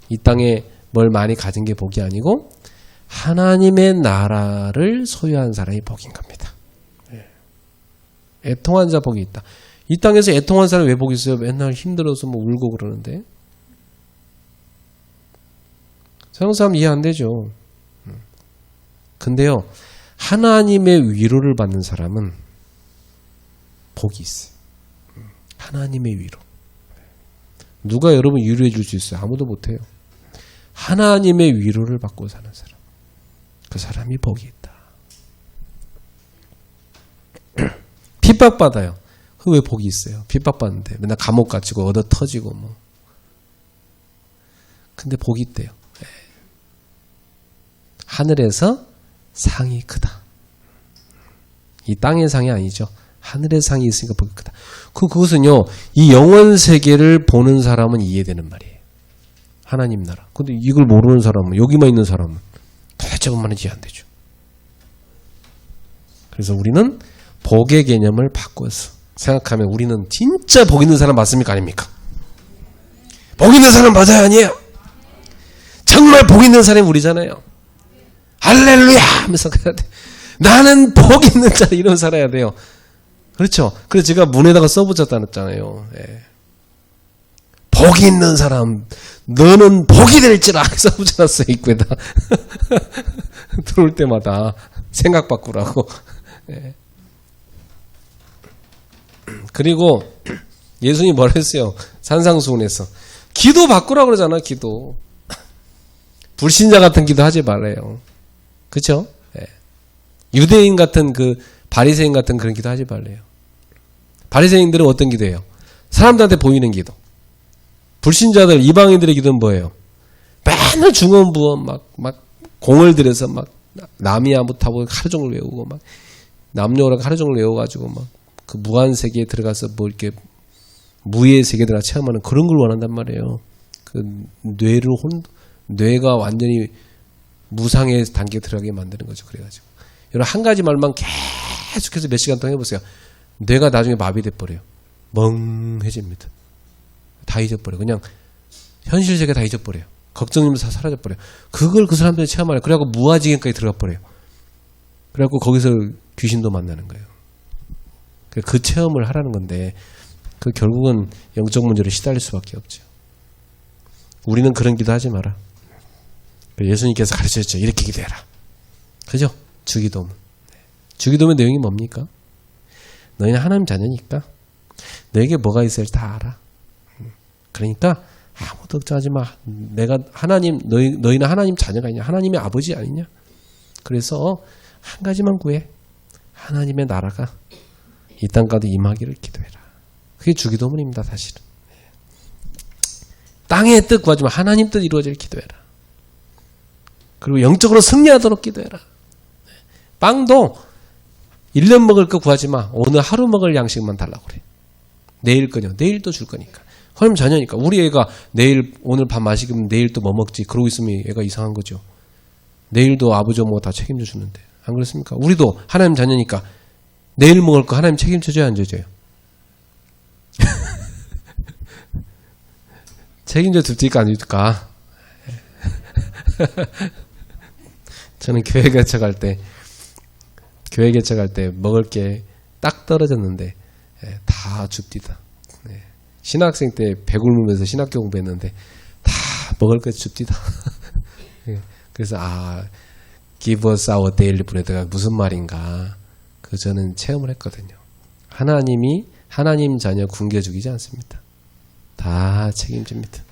이 땅에 뭘 많이 가진 게 복이 아니고 하나님의 나라를 소유한 사람이 복인 겁니다. 애통한 자 복이 있다. 이 땅에서 애통한 사람이 왜 복이 있어요? 맨날 힘들어서 뭐 울고 그러는데. 세상 사람 이해 안 되죠. 근데요. 하나님의 위로를 받는 사람은 복이 있어요. 하나님의 위로. 누가 여러분 위로해 줄 수 있어요? 아무도 못해요. 하나님의 위로를 받고 사는 사람. 그 사람이 복이 있다. 핍박받아요. 그 왜 복이 있어요? 핍박받는데 맨날 감옥 갇히고 얻어 터지고 뭐. 근데 복이 있대요. 하늘에서 상이 크다. 이 땅의 상이 아니죠. 하늘의 상이 있으니까 복이 크다. 그것은요, 이 영원 세계를 보는 사람은 이해되는 말이에요. 하나님 나라. 근데 이걸 모르는 사람은, 여기만 있는 사람은 도대체 뭔 말인지 이해 안 되죠. 그래서 우리는 복의 개념을 바꿔서 생각하면 우리는 진짜 복 있는 사람 맞습니까? 아닙니까? 복 있는 사람 맞아요? 아니에요? 정말 복 있는 사람이 우리잖아요. 할렐루야! 하면서 가야 돼. 나는 복 있는 자, 이런 살아야 돼요. 그렇죠? 그래서 제가 문에다가 써붙였다잖아요. 예. 복 있는 사람, 너는 복이 될지라 써붙여놨어요, 입구에다. 들어올 때마다 생각 바꾸라고. 예. 그리고 예수님이 뭐라 했어요? 산상수훈에서. 기도 바꾸라고 그러잖아, 기도. 불신자 같은 기도 하지 말아요. 그렇죠? 예. 유대인 같은 바리새인 같은 그런 기도 하지 말래요. 바리새인들은 어떤 기도예요? 사람들한테 보이는 기도. 불신자들, 이방인들의 기도는 뭐예요? 맨날 중언부언 막 공을 들여서 막 남이야무타고 하루 종일 외우고 막 남녀랑 하루 종일 외워가지고 막 그 무한 세계에 들어가서 뭐 이렇게 무의 세계 들어가 체험하는 그런 걸 원한단 말이에요. 그 뇌가 완전히 무상의 단계에 들어가게 만드는 거죠. 그래가지고 여러분 한 가지 말만 계속해서 몇 시간 동안 해보세요. 뇌가 나중에 마비돼 버려요. 멍해집니다. 다 잊어버려요. 그냥 현실 세계 다 잊어버려요. 걱정이면서 다 사라져버려요. 그걸 그 사람들이 체험하려. 그래갖고 무아지경까지 들어가 버려요. 그래갖고 거기서 귀신도 만나는 거예요. 그 체험을 하라는 건데 그 결국은 영적 문제로 시달릴 수밖에 없죠. 우리는 그런 기도 하지 마라. 예수님께서 가르쳐줬죠. 이렇게 기도해라. 그죠? 주기도문. 주기도문 내용이 뭡니까? 너희는 하나님 자녀니까 너에게 뭐가 있어야 다 알아. 그러니까 아무도 걱정하지 마. 내가 하나님, 너희는 하나님 자녀가 아니냐? 하나님의 아버지 아니냐? 그래서 한 가지만 구해. 하나님의 나라가 이 땅까지 임하기를 기도해라. 그게 주기도문입니다, 사실은. 땅의 뜻 구하지 마. 하나님 뜻 이루어지길 기도해라. 그리고 영적으로 승리하도록 기도해라. 빵도 1년 먹을 거 구하지 마. 오늘 하루 먹을 양식만 달라고 그래. 내일 거냐? 내일 또 줄 거니까. 하나님 자녀니까. 우리 애가 오늘 밥 맛있으면 내일 또 뭐 먹지? 그러고 있으면 애가 이상한 거죠. 내일도 아버지 엄마가 다 책임져 주는데. 안 그렇습니까? 우리도 하나님 자녀니까 내일 먹을 거 하나님 책임져줘야 안 져줘요? 책임져 줄까 안 줄까? 저는 교회 개척할 때 먹을 게 딱 떨어졌는데 다 줍디다. 신학생 때 배굶으면서 신학교 공부했는데 다 먹을 거 줍디다. 그래서 give us our daily bread가 무슨 말인가 저는 체험을 했거든요. 하나님 자녀 굶겨 죽이지 않습니다. 다 책임집니다.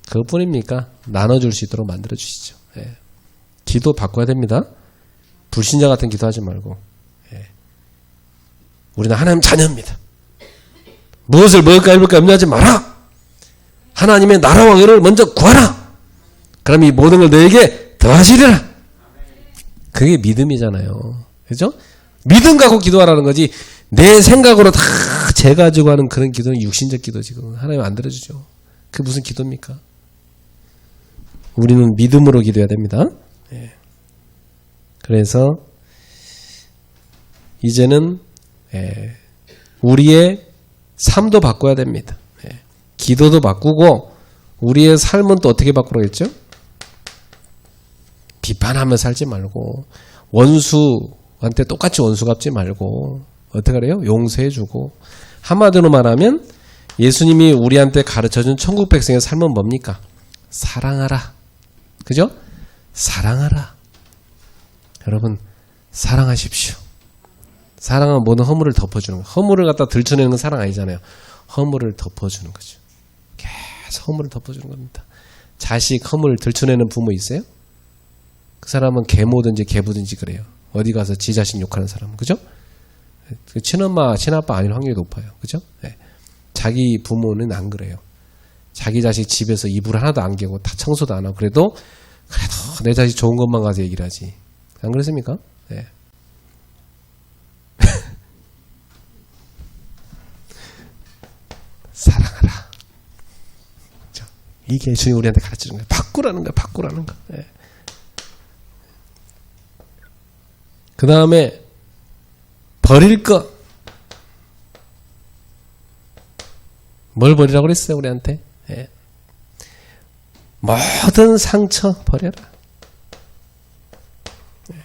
그것뿐입니까? 나눠줄 수 있도록 만들어 주시죠. 기도 바꿔야 됩니다. 불신자 같은 기도하지 말고 우리는 하나님 자녀입니다. 무엇을 먹을까 입을까 염려하지 마라. 하나님의 나라와 의를 먼저 구하라. 그럼 이 모든 걸 너에게 더하시리라. 그게 믿음이잖아요. 그죠? 믿음 갖고 기도하라는 거지 내 생각으로 다 죄 가지고 하는 그런 기도는 육신적 기도지. 하나님 안 들어주죠. 그게 무슨 기도입니까? 우리는 믿음으로 기도해야 됩니다. 예. 그래서 이제는 우리의 삶도 바꿔야 됩니다. 예. 기도도 바꾸고 우리의 삶은 또 어떻게 바꾸라겠죠? 비판하며 살지 말고 원수한테 똑같이 원수 갚지 말고 어떻게 그래요? 용서해주고 한마디로 말하면 예수님이 우리한테 가르쳐준 천국 백성의 삶은 뭡니까? 사랑하라. 그죠? 사랑하라. 여러분 사랑하십시오. 사랑은 모든 허물을 덮어주는 거예요. 허물을 갖다 들춰내는 건 사랑 아니잖아요. 허물을 덮어주는 거죠. 계속 허물을 덮어주는 겁니다. 자식 허물을 들춰내는 부모 있어요? 그 사람은 계모든지 계부든지 그래요. 어디 가서 지 자식 욕하는 사람은. 그죠? 친엄마, 친아빠 아닐 확률이 높아요. 그죠? 네. 자기 부모는 안 그래요. 자기 자식 집에서 이불 하나도 안 개고 다 청소도 안 하고 그래도 내 자식 좋은 것만 가서 얘기를 하지. 안 그렇습니까? 네. 사랑하라. 그렇죠? 이게 주님 우리한테 가르쳐주는 거예요. 바꾸라는 거예요. 바꾸라는 거. 네. 그 다음에 버릴 것. 뭘 버리라고 그랬어요 우리한테? 예. 모든 상처 버려라. 예.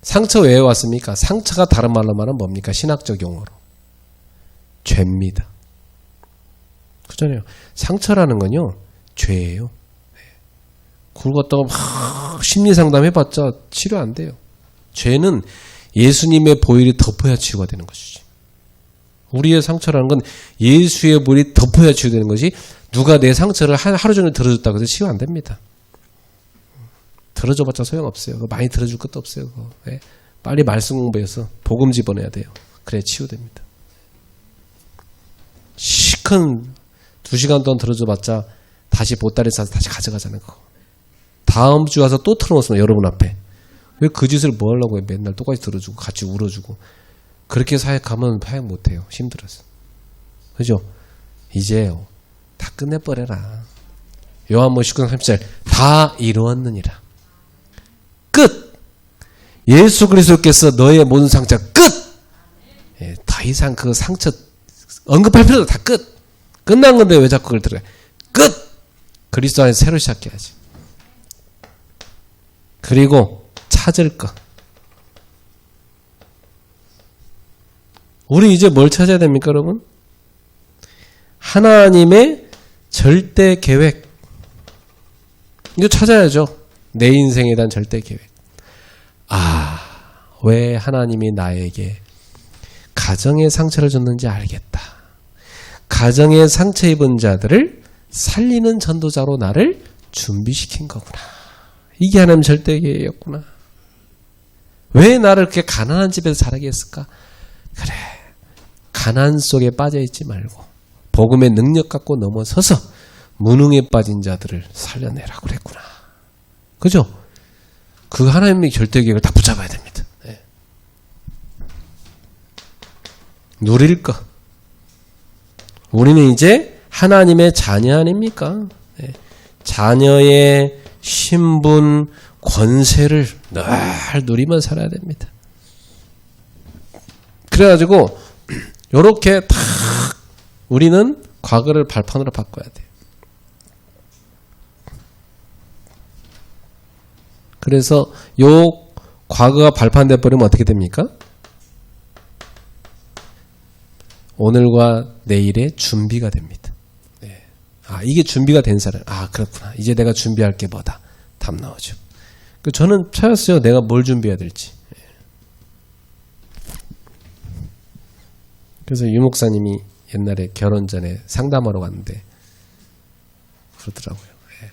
상처 왜 왔습니까? 상처가 다른 말로 말하면 뭡니까? 신학적 용어로 죄입니다. 그렇잖아요. 상처라는 건요 죄예요. 예. 굵었다고 막 심리상담 해봤자 치료 안 돼요. 죄는 예수님의 보혈이 덮어야 치유가 되는 것이지. 우리의 상처라는 건 예수의 보혈이 덮어야 치유되는 것이 누가 내 상처를 하루 종일 들어줬다고 해서 치유 안 됩니다. 들어줘봤자 소용없어요. 많이 들어줄 것도 없어요. 네. 빨리 말씀 공부해서 복음 집어내야 돼요. 그래야 치유됩니다. 시큰 2시간 동안 들어줘봤자 다시 보따리 싸서 다시 가져가자는 거. 다음 주 와서 또 틀어놓습니다. 여러분 앞에. 왜 그 짓을 뭐 하려고 해? 맨날 똑같이 들어주고 같이 울어주고. 그렇게 사역하면 사역 못해요. 힘들어서. 그죠? 이제 다 끝내버려라. 요한복음 19장 30절 다 이루었느니라. 끝! 예수 그리스도께서 너의 모든 상처 끝! 예, 더 이상 그 상처 언급할 필요도 다 끝! 끝난 건데 왜 자꾸 그걸 들어요? 끝! 그리스도 안에서 새로 시작해야지. 그리고 찾을 것. 우리 이제 뭘 찾아야 됩니까, 여러분? 하나님의 절대 계획. 이거 찾아야죠. 내 인생에 대한 절대 계획. 아, 왜 하나님이 나에게 가정의 상처를 줬는지 알겠다. 가정의 상처 입은 자들을 살리는 전도자로 나를 준비시킨 거구나. 이게 하나님 절대 계획이었구나. 왜 나를 그렇게 가난한 집에서 자라게 했을까? 그래. 가난 속에 빠져있지 말고 복음의 능력 갖고 넘어서서 무능에 빠진 자들을 살려내라고 그랬구나. 그죠? 그 하나님의 절대 계획을 다 붙잡아야 됩니다. 네. 누릴 것. 우리는 이제 하나님의 자녀 아닙니까? 네. 자녀의 신분, 권세를 늘 누리며 살아야 됩니다. 그래가지고 요렇게 탁 우리는 과거를 발판으로 바꿔야 돼요. 그래서 요 과거가 발판돼 버리면 어떻게 됩니까? 오늘과 내일의 준비가 됩니다. 네. 아, 이게 준비가 된 사람. 아, 그렇구나. 이제 내가 준비할 게 뭐다. 답 나오죠. 저는 찾았어요. 내가 뭘 준비해야 될지. 그래서 유 목사님이 옛날에 결혼 전에 상담하러 갔는데 그러더라고요. 예.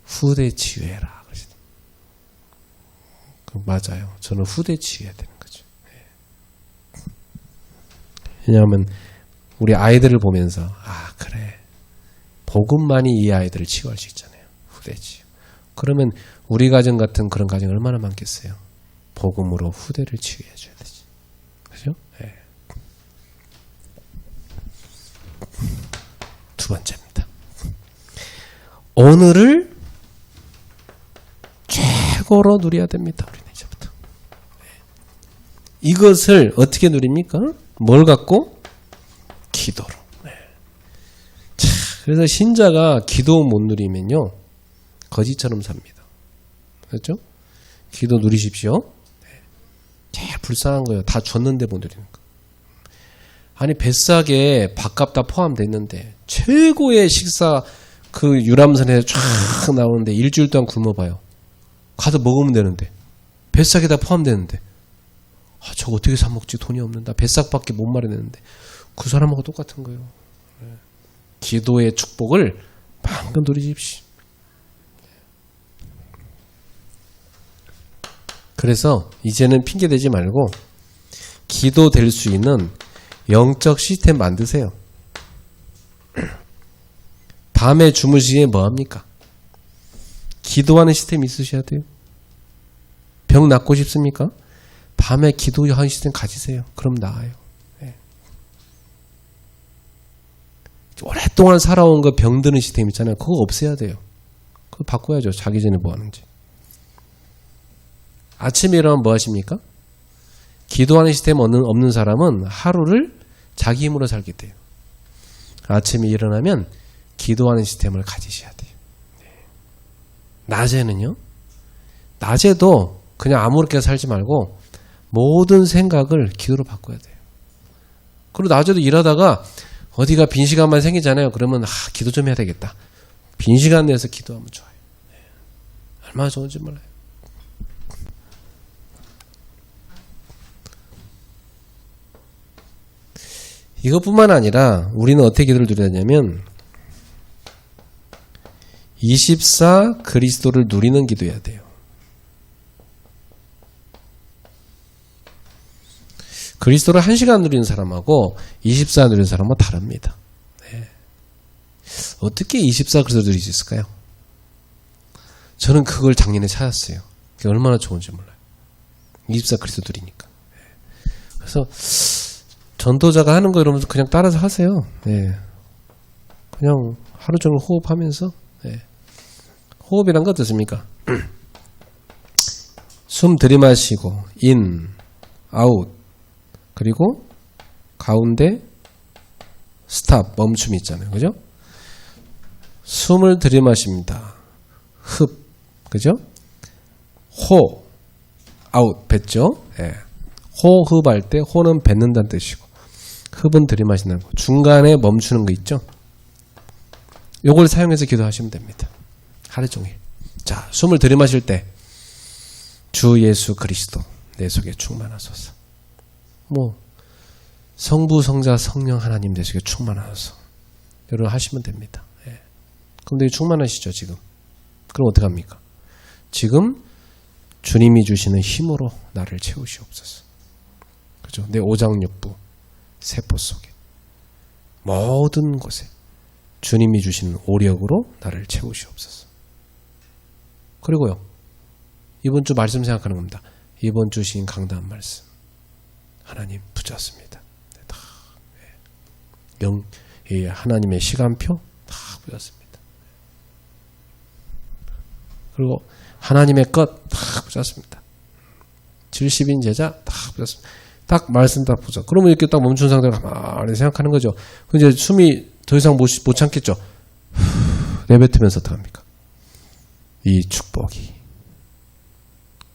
후대 치유해라. 맞아요. 저는 후대 치유해야 되는 거죠. 예. 왜냐하면 우리 아이들을 보면서 아 그래 복음만이 이 아이들을 치유할 수 있잖아요. 후대 치유. 그러면 우리 가정 같은 그런 가정이 얼마나 많겠어요. 복음으로 후대를 치유해 줘야 되지. 그죠? 예. 두 번째입니다. 오늘을 최고로 누려야 됩니다. 우리는 이제부터. 이것을 어떻게 누립니까? 뭘 갖고? 기도로. 자, 그래서 신자가 기도 못 누리면요, 거지처럼 삽니다. 그렇죠? 기도 누리십시오. 제일 불쌍한 거예요. 다 줬는데 못 누리는 거. 아니, 뱃삭에 밥값 다 포함되어 있는데 최고의 식사 그 유람선에 쫙 나오는데 일주일 동안 굶어봐요. 가서 먹으면 되는데 뱃삭에 다 포함되는데 저거 어떻게 사 먹지? 돈이 없는다. 뱃삭밖에 못 마련했는데 그 사람하고 똑같은 거예요. 기도의 축복을 마음껏 누리십시오. 그래서 이제는 핑계대지 말고 기도 될 수 있는 영적 시스템 만드세요. 밤에 주무시기에 뭐합니까? 기도하는 시스템 있으셔야 돼요. 병 낫고 싶습니까? 밤에 기도하는 시스템 가지세요. 그럼 나아요. 네. 오랫동안 살아온 거 병드는 시스템 있잖아요. 그거 없애야 돼요. 그거 바꿔야죠. 자기 전에 뭐 하는지. 아침에 일어나면 뭐 하십니까? 기도하는 시스템 없는 사람은 하루를 자기 힘으로 살게 돼요. 아침에 일어나면 기도하는 시스템을 가지셔야 돼요. 낮에는요, 낮에도 그냥 아무렇게 살지 말고 모든 생각을 기도로 바꿔야 돼요. 그리고 낮에도 일하다가 어디가 빈 시간만 생기잖아요. 그러면 기도 좀 해야 되겠다. 빈 시간 내서 기도하면 좋아요. 얼마나 좋은지 몰라요. 이것뿐만 아니라 우리는 어떻게 기도를 누려야냐면 24 그리스도를 누리는 기도해야 돼요. 그리스도를 1시간 누리는 사람하고 24 누리는 사람은 다릅니다. 네. 어떻게 24 그리스도를 누릴 수 있을까요? 저는 그걸 작년에 찾았어요. 그게 얼마나 좋은지 몰라요. 24 그리스도 누리니까. 네. 그래서 전도자가 하는 거 이러면서 그냥 따라서 하세요. 네. 그냥 하루 종일 호흡하면서. 네. 호흡이란 거 어떻습니까? 숨 들이마시고 인, 아웃, 그리고 가운데 스탑, 멈춤이 있잖아요. 그죠? 숨을 들이마십니다. 흡, 그죠? 호, 아웃, 뱉죠? 네. 호흡할 때 호는 뱉는다는 뜻이고 흡은 들이마신다는 거. 중간에 멈추는 거 있죠? 요걸 사용해서 기도하시면 됩니다. 하루 종일. 자, 숨을 들이마실 때 주 예수 그리스도 내 속에 충만하소서. 성부, 성자, 성령 하나님 내 속에 충만하소서. 여러분 하시면 됩니다. 예. 그럼 되게 충만하시죠 지금? 그럼 어떡합니까? 지금 주님이 주시는 힘으로 나를 채우시옵소서. 그죠? 내 오장육부 세포 속에 모든 곳에 주님이 주시는 오력으로 나를 채우시옵소서. 그리고요, 이번 주 말씀 생각하는 겁니다. 이번 주 주신 강단 말씀 하나님 붙였습니다. 다 하나님의 시간표 다 붙였습니다. 그리고 하나님의 것 다 붙였습니다. 70인 제자 다 붙였습니다. 딱 말씀 딱 붙여. 그러면 이렇게 딱 멈춘 상태로 가만히 생각하는 거죠. 이제 숨이 더 이상 못 참겠죠. 내뱉으면서 어떡합니까? 이 축복이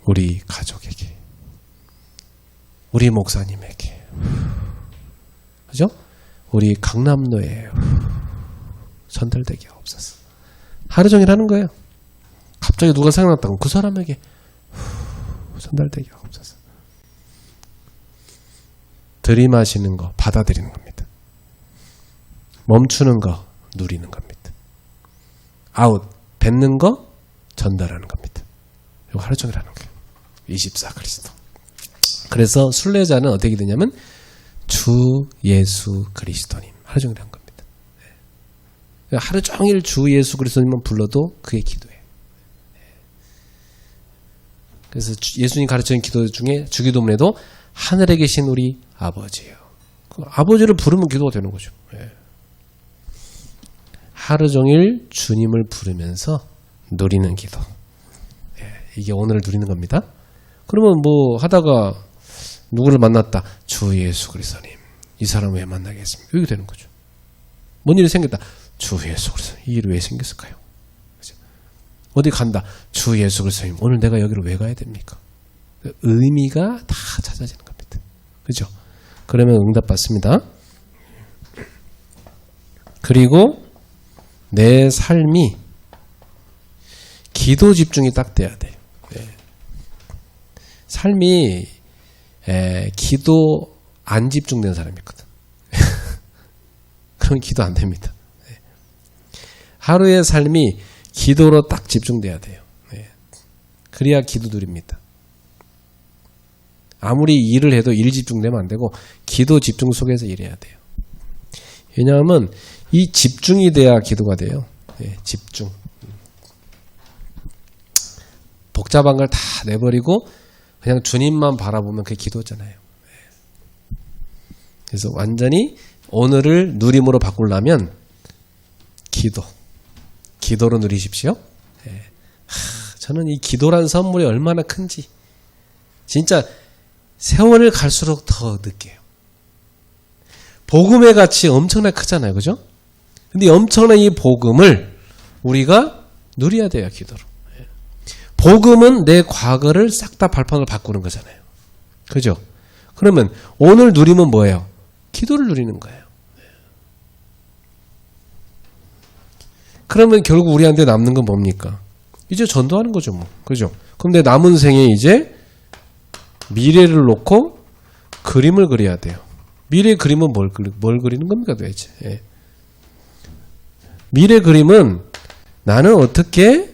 우리 가족에게, 우리 목사님에게, 그죠? 우리 강남로에 전달되게 없었어. 하루 종일 하는 거예요. 갑자기 누가 생각났다고 그 사람에게 전달되게 없었어. 들이마시는 거 받아들이는 겁니다. 멈추는 거 누리는 겁니다. 아웃 뱉는 거 전달하는 겁니다. 이거 하루 종일 하는 거예요. 24 그리스도. 그래서 순례자는 어떻게 되냐면 주 예수 그리스도님 하루 종일 한 겁니다. 하루 종일 주 예수 그리스도님만 불러도 그게 기도예요. 그래서 예수님 가르치는 기도 중에 주기도문에도 하늘에 계신 우리 아버지요. 그 아버지를 부르면 기도가 되는 거죠. 하루 종일 주님을 부르면서 누리는 기도. 이게 오늘 누리는 겁니다. 그러면 뭐 하다가 누구를 만났다. 주 예수 그리스도님. 이 사람을 왜 만나겠습니까? 이렇게 되는 거죠. 뭔 일이 생겼다. 주 예수 그리스도님. 이 일이 왜 생겼을까요? 그죠? 어디 간다. 주 예수 그리스도님. 오늘 내가 여기로 왜 가야 됩니까? 의미가 다 찾아지는 겁니다. 그죠? 그러면 응답 받습니다. 그리고 내 삶이 기도 집중이 딱 돼야 돼요. 삶이 기도 안 집중된 사람이 있거든. 그럼 기도 안 됩니다. 하루의 삶이 기도로 딱 집중돼야 돼요. 그래야 기도 누립니다. 아무리 일을 해도 일 집중되면 안 되고 기도 집중 속에서 일해야 돼요. 왜냐하면 이 집중이 돼야 기도가 돼요. 집중. 복잡한 걸 다 내버리고 그냥 주님만 바라보면 그게 기도잖아요. 그래서 완전히 오늘을 누림으로 바꾸려면 기도로 누리십시오. 저는 이 기도란 선물이 얼마나 큰지 진짜 세월을 갈수록 더 느껴요. 복음의 가치 엄청나게 크잖아요. 그죠? 근데 엄청난 이 복음을 우리가 누려야 돼요. 기도로. 복음은 내 과거를 싹 다 발판을 바꾸는 거잖아요. 그죠? 그러면 오늘 누리면 뭐예요? 기도를 누리는 거예요. 그러면 결국 우리한테 남는 건 뭡니까? 이제 전도하는 거죠. 뭐. 그죠? 그럼 내 남은 생에 이제 미래를 놓고 그림을 그려야 돼요. 미래 그림은 뭘 그리는 겁니까 도대체? 미래 그림은 나는 어떻게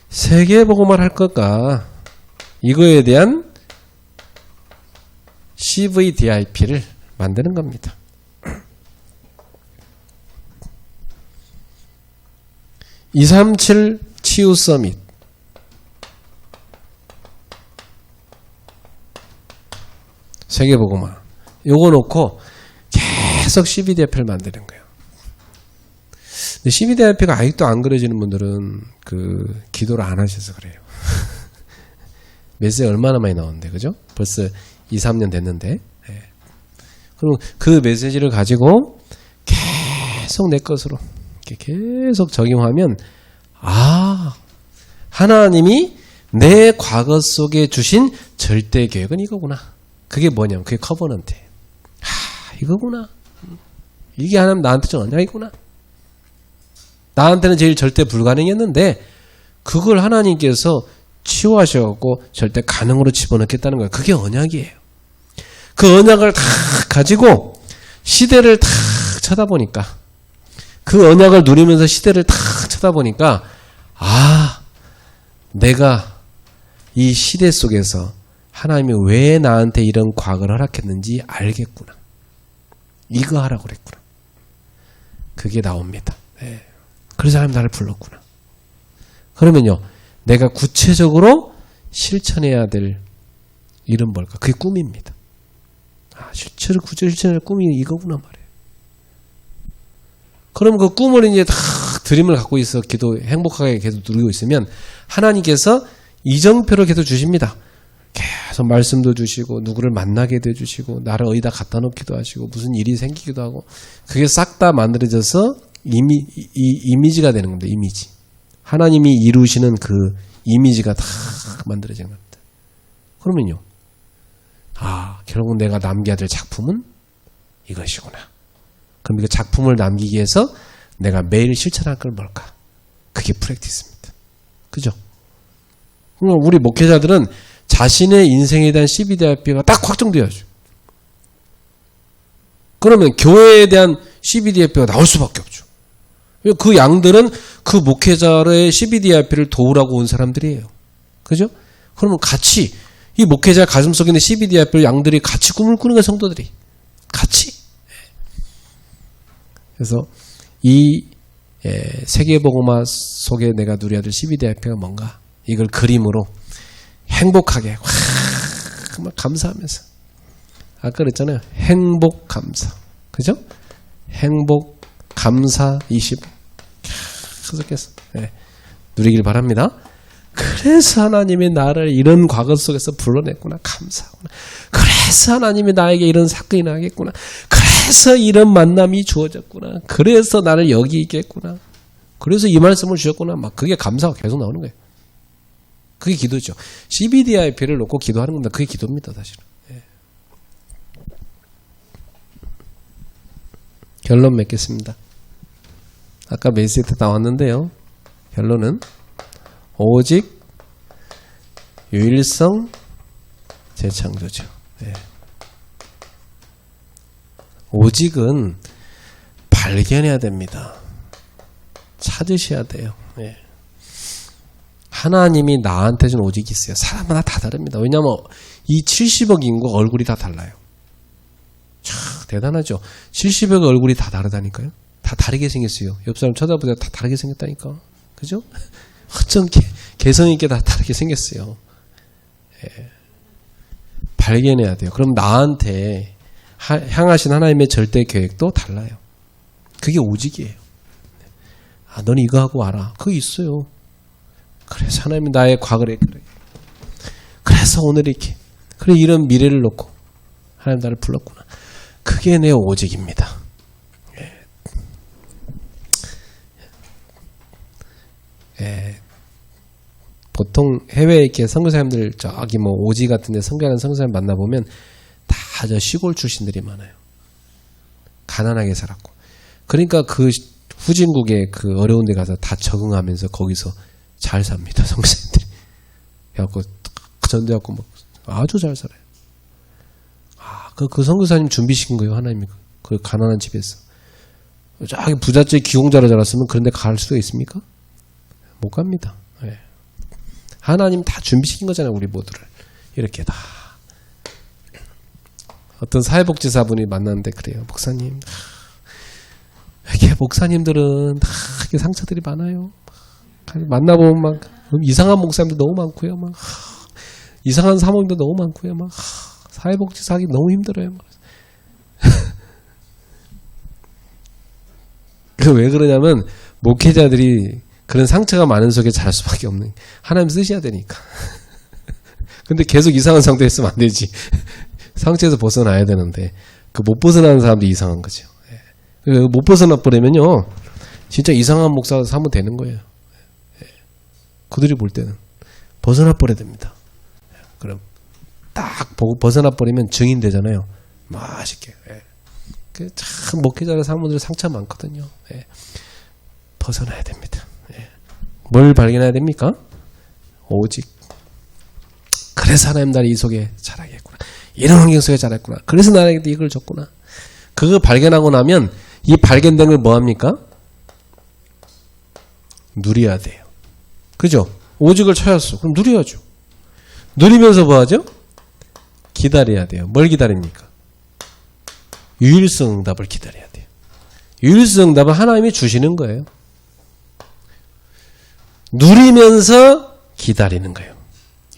세계복음을 할 건가? 이거에 대한 CVDIP를 만드는 겁니다. 237 치유 서밋. 세계복음화. 요거 놓고 계속 CVDIP를 만드는 거예요. 근데 CVDIP가 아직도 안 그려지는 분들은 그 기도를 안 하셔서 그래요. 메시지 얼마나 많이 나오는데, 그죠? 벌써 2, 3년 됐는데. 그럼 그 메시지를 가지고 계속 내 것으로 계속 적용하면 하나님이 내 과거 속에 주신 절대 계획은 이거구나. 그게 뭐냐면 그게 커버넌트. 이거구나. 이게 하나님 나한테 준 언약이구나. 나한테는 제일 절대 불가능했는데 그걸 하나님께서 치유하셔갖고 절대 가능으로 집어넣겠다는 거예요. 그게 언약이에요. 그 언약을 다 가지고 시대를 다 쳐다보니까 그 언약을 누리면서 시대를 다 쳐다보니까 내가 이 시대 속에서 하나님이 왜 나한테 이런 과거를 허락했는지 알겠구나. 이거 하라고 그랬구나. 그게 나옵니다. 그래서 하나님 나를 불렀구나. 그러면요, 내가 구체적으로 실천해야 될 일은 뭘까? 그게 꿈입니다. 실제로 구체적으로 실천할 꿈이 이거구나 말이에요. 그럼 그 꿈을 이제 다 드림을 갖고 있어 기도 행복하게 계속 누리고 있으면 하나님께서 이정표를 계속 주십니다. 계속 말씀도 주시고 누구를 만나게 해주시고 나를 어디다 갖다 놓기도 하시고 무슨 일이 생기기도 하고 그게 싹 다 만들어져서 이미지가 되는 겁니다. 이미지. 하나님이 이루시는 그 이미지가 다 만들어지는 겁니다. 그러면요. 결국 내가 남겨야 될 작품은 이것이구나. 그럼 그 작품을 남기기 위해서 내가 매일 실천할 건 뭘까? 그게 프랙티스입니다. 그죠? 우리 목회자들은 자신의 인생에 대한 CVDIP가 딱 확정되어야죠. 그러면 교회에 대한 CVDIP가 나올 수밖에 없죠. 그 양들은 그 목회자의 CVDIP를 도우라고 온 사람들이에요. 그죠? 그러면 같이 이 목회자 가슴속에 있는 CVDIP를 양들이 같이 꿈을 꾸는 거예요. 성도들이. 같이. 그래서 이 세계복음화 속에 내가 누려야 될 CVDIP가 뭔가 이걸 그림으로 행복하게 막 감사하면서 아까 그랬잖아요. 행복 감사. 그죠? 행복 감사 20 계속해서 누리길 바랍니다. 그래서 하나님이 나를 이런 과거 속에서 불러냈구나. 감사하구나. 그래서 하나님이 나에게 이런 사건이 나겠구나. 그래서 이런 만남이 주어졌구나. 그래서 나를 여기 있겠구나. 그래서 이 말씀을 주셨구나. 막 그게 감사가 계속 나오는 거예요. 그게 기도죠. CBDIP를 놓고 기도하는 겁니다. 그게 기도입니다. 사실은. 결론 맺겠습니다. 아까 메시지 때 나왔는데요. 결론은 오직 유일성 재창조죠. 오직은 발견해야 됩니다. 찾으셔야 돼요. 하나님이 나한테 준 오직이 있어요. 사람마다 다 다릅니다. 왜냐하면 이 70억 인구가 얼굴이 다 달라요. 참 대단하죠. 70억 얼굴이 다 다르다니까요. 다 다르게 생겼어요. 옆 사람 쳐다보자 다 다르게 생겼다니까. 그죠? 어쩜 개성 있게 다 다르게 생겼어요. 발견해야 돼요. 그럼 나한테 향하신 하나님의 절대 계획도 달라요. 그게 오직이에요. 아, 너는 이거 하고 와라. 그거 있어요. 그래서 하나님이 나의 과거를 그래. 그래서 오늘 이렇게 그래 이런 미래를 놓고 하나님 나를 불렀구나. 그게 내 오직입니다. 보통 해외에 이렇게 선교사님들 저기 뭐 오지 같은데 선교하는 선교사님 만나보면 다 저 시골 출신들이 많아요. 가난하게 살았고. 그러니까 그 후진국의 그 어려운 데 가서 다 적응하면서 거기서 잘 삽니다. 선교사님들이. 그래갖고 전도하고 막 아주 잘 살아요. 아, 그 선교사님 준비시킨 거예요. 하나님이. 그 가난한 집에서. 저기 부잣집 기공자로 자랐으면 그런 데 갈 수가 있습니까? 못 갑니다. 네. 하나님 다 준비시킨 거잖아요. 우리 모두를. 이렇게 다. 어떤 사회복지사분이 만났는데 그래요. 목사님. 이렇게 목사님들은 다 이렇게 상처들이 많아요. 만나보면 막 이상한 목사님도 너무 많고요. 막 이상한 사모님도 너무 많고요. 막 사회복지사 하기 너무 힘들어요. 왜 그러냐면 목회자들이 그런 상처가 많은 속에 자랄 수밖에 없는 하나님 쓰셔야 되니까. 근데 계속 이상한 상태에 있으면 안 되지. 상처에서 벗어나야 되는데 그 못 벗어나는 사람들이 이상한 거죠. 못 벗어나 버리면요 진짜 이상한 목사 사면 되는 거예요. 그들이 볼 때는 벗어나 버려야 됩니다. 그럼 딱 보고 벗어나 버리면 증인 되잖아요. 맛있게. 참 목회자의 사모들 상처 많거든요. 벗어나야 됩니다. 뭘 발견해야 됩니까? 오직. 그래서 하나님 나를 이 속에 자라겠구나. 이런 환경 속에 자랐구나. 그래서 나에게 이걸 줬구나. 그거 발견하고 나면 이 발견된 걸 뭐합니까? 누려야 돼요. 그죠? 오직을 찾았어. 그럼 누려야죠. 누리면서 뭐하죠? 기다려야 돼요. 뭘 기다립니까? 유일성 응답을 기다려야 돼요. 유일성 응답은 하나님이 주시는 거예요. 누리면서 기다리는 거예요.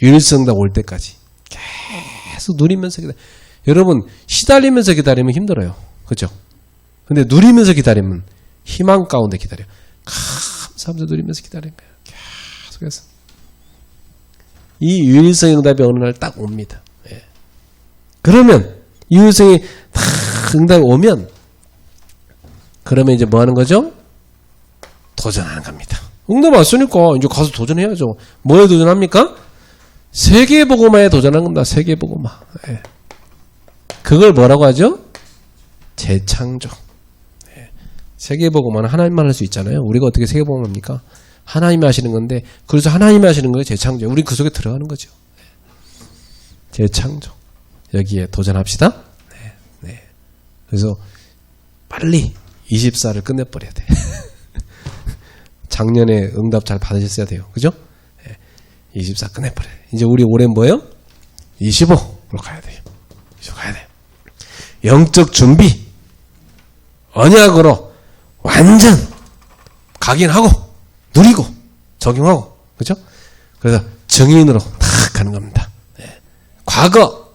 유일성 응답 올 때까지. 계속 누리면서 기다려. 여러분 시달리면서 기다리면 힘들어요. 그렇죠? 근데 누리면서 기다리면 희망 가운데 기다려. 감사하면서 누리면서 기다리는 거예요. 계속해서. 이 유일성 응답이 어느 날 딱 옵니다. 그러면 이 유일성이 딱 응답이 오면 그러면 이제 뭐 하는 거죠? 도전하는 겁니다. 응답 왔으니까 이제 가서 도전해야죠. 뭐에 도전합니까? 세계복음화에 도전하는 겁니다. 세계복음화. 그걸 뭐라고 하죠? 재창조. 세계복음화는 하나님만 할 수 있잖아요. 우리가 어떻게 세계복음화합니까? 하나님이 하시는 건데 그래서 하나님이 하시는 거예요. 재창조. 우리 그 속에 들어가는 거죠. 재창조. 여기에 도전합시다. 네. 그래서 빨리 24를 끝내버려야 돼. 작년에 응답 잘 받으셨어야 돼요. 그죠? 24 끝내버려요. 이제 우리 올해 뭐예요? 25로 가야 돼요. 25 가야 돼요. 영적 준비. 언약으로 완전 각인하고 누리고 적용하고. 그죠? 그래서 정인으로 탁 가는 겁니다. 과거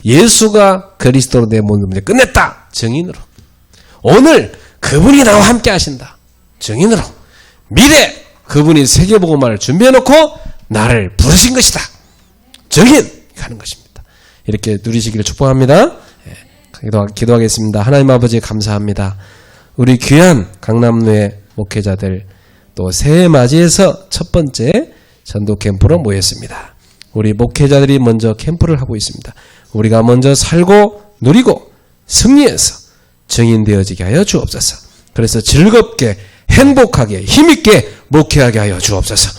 예수가 그리스도로 내 모든 문제 끝냈다. 정인으로. 오늘 그분이 나와 함께 하신다. 정인으로. 미래 그분이 세계복음화를 준비해놓고 나를 부르신 것이다. 정인하는 것입니다. 이렇게 누리시기를 축복합니다. 기도하겠습니다. 하나님 아버지 감사합니다. 우리 귀한 강남루의 목회자들 또 새해 맞이해서 첫 번째 전도 캠프로 모였습니다. 우리 목회자들이 먼저 캠프를 하고 있습니다. 우리가 먼저 살고 누리고 승리해서 증인되어지게 하여 주옵소서. 그래서 즐겁게 행복하게 힘있게 목회하게 하여 주옵소서.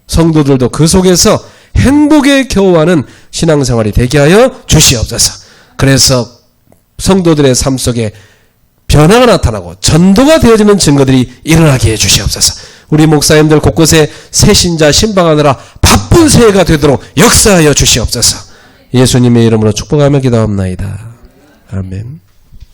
성도들도 그 속에서 행복에 겨워하는 신앙생활이 되게 하여 주시옵소서. 그래서 성도들의 삶 속에 변화가 나타나고 전도가 되어지는 증거들이 일어나게 해 주시옵소서. 우리 목사님들 곳곳에 새신자 신방하느라 바쁜 새해가 되도록 역사하여 주시옵소서. 예수님의 이름으로 축복하며 기도합나이다. 아멘.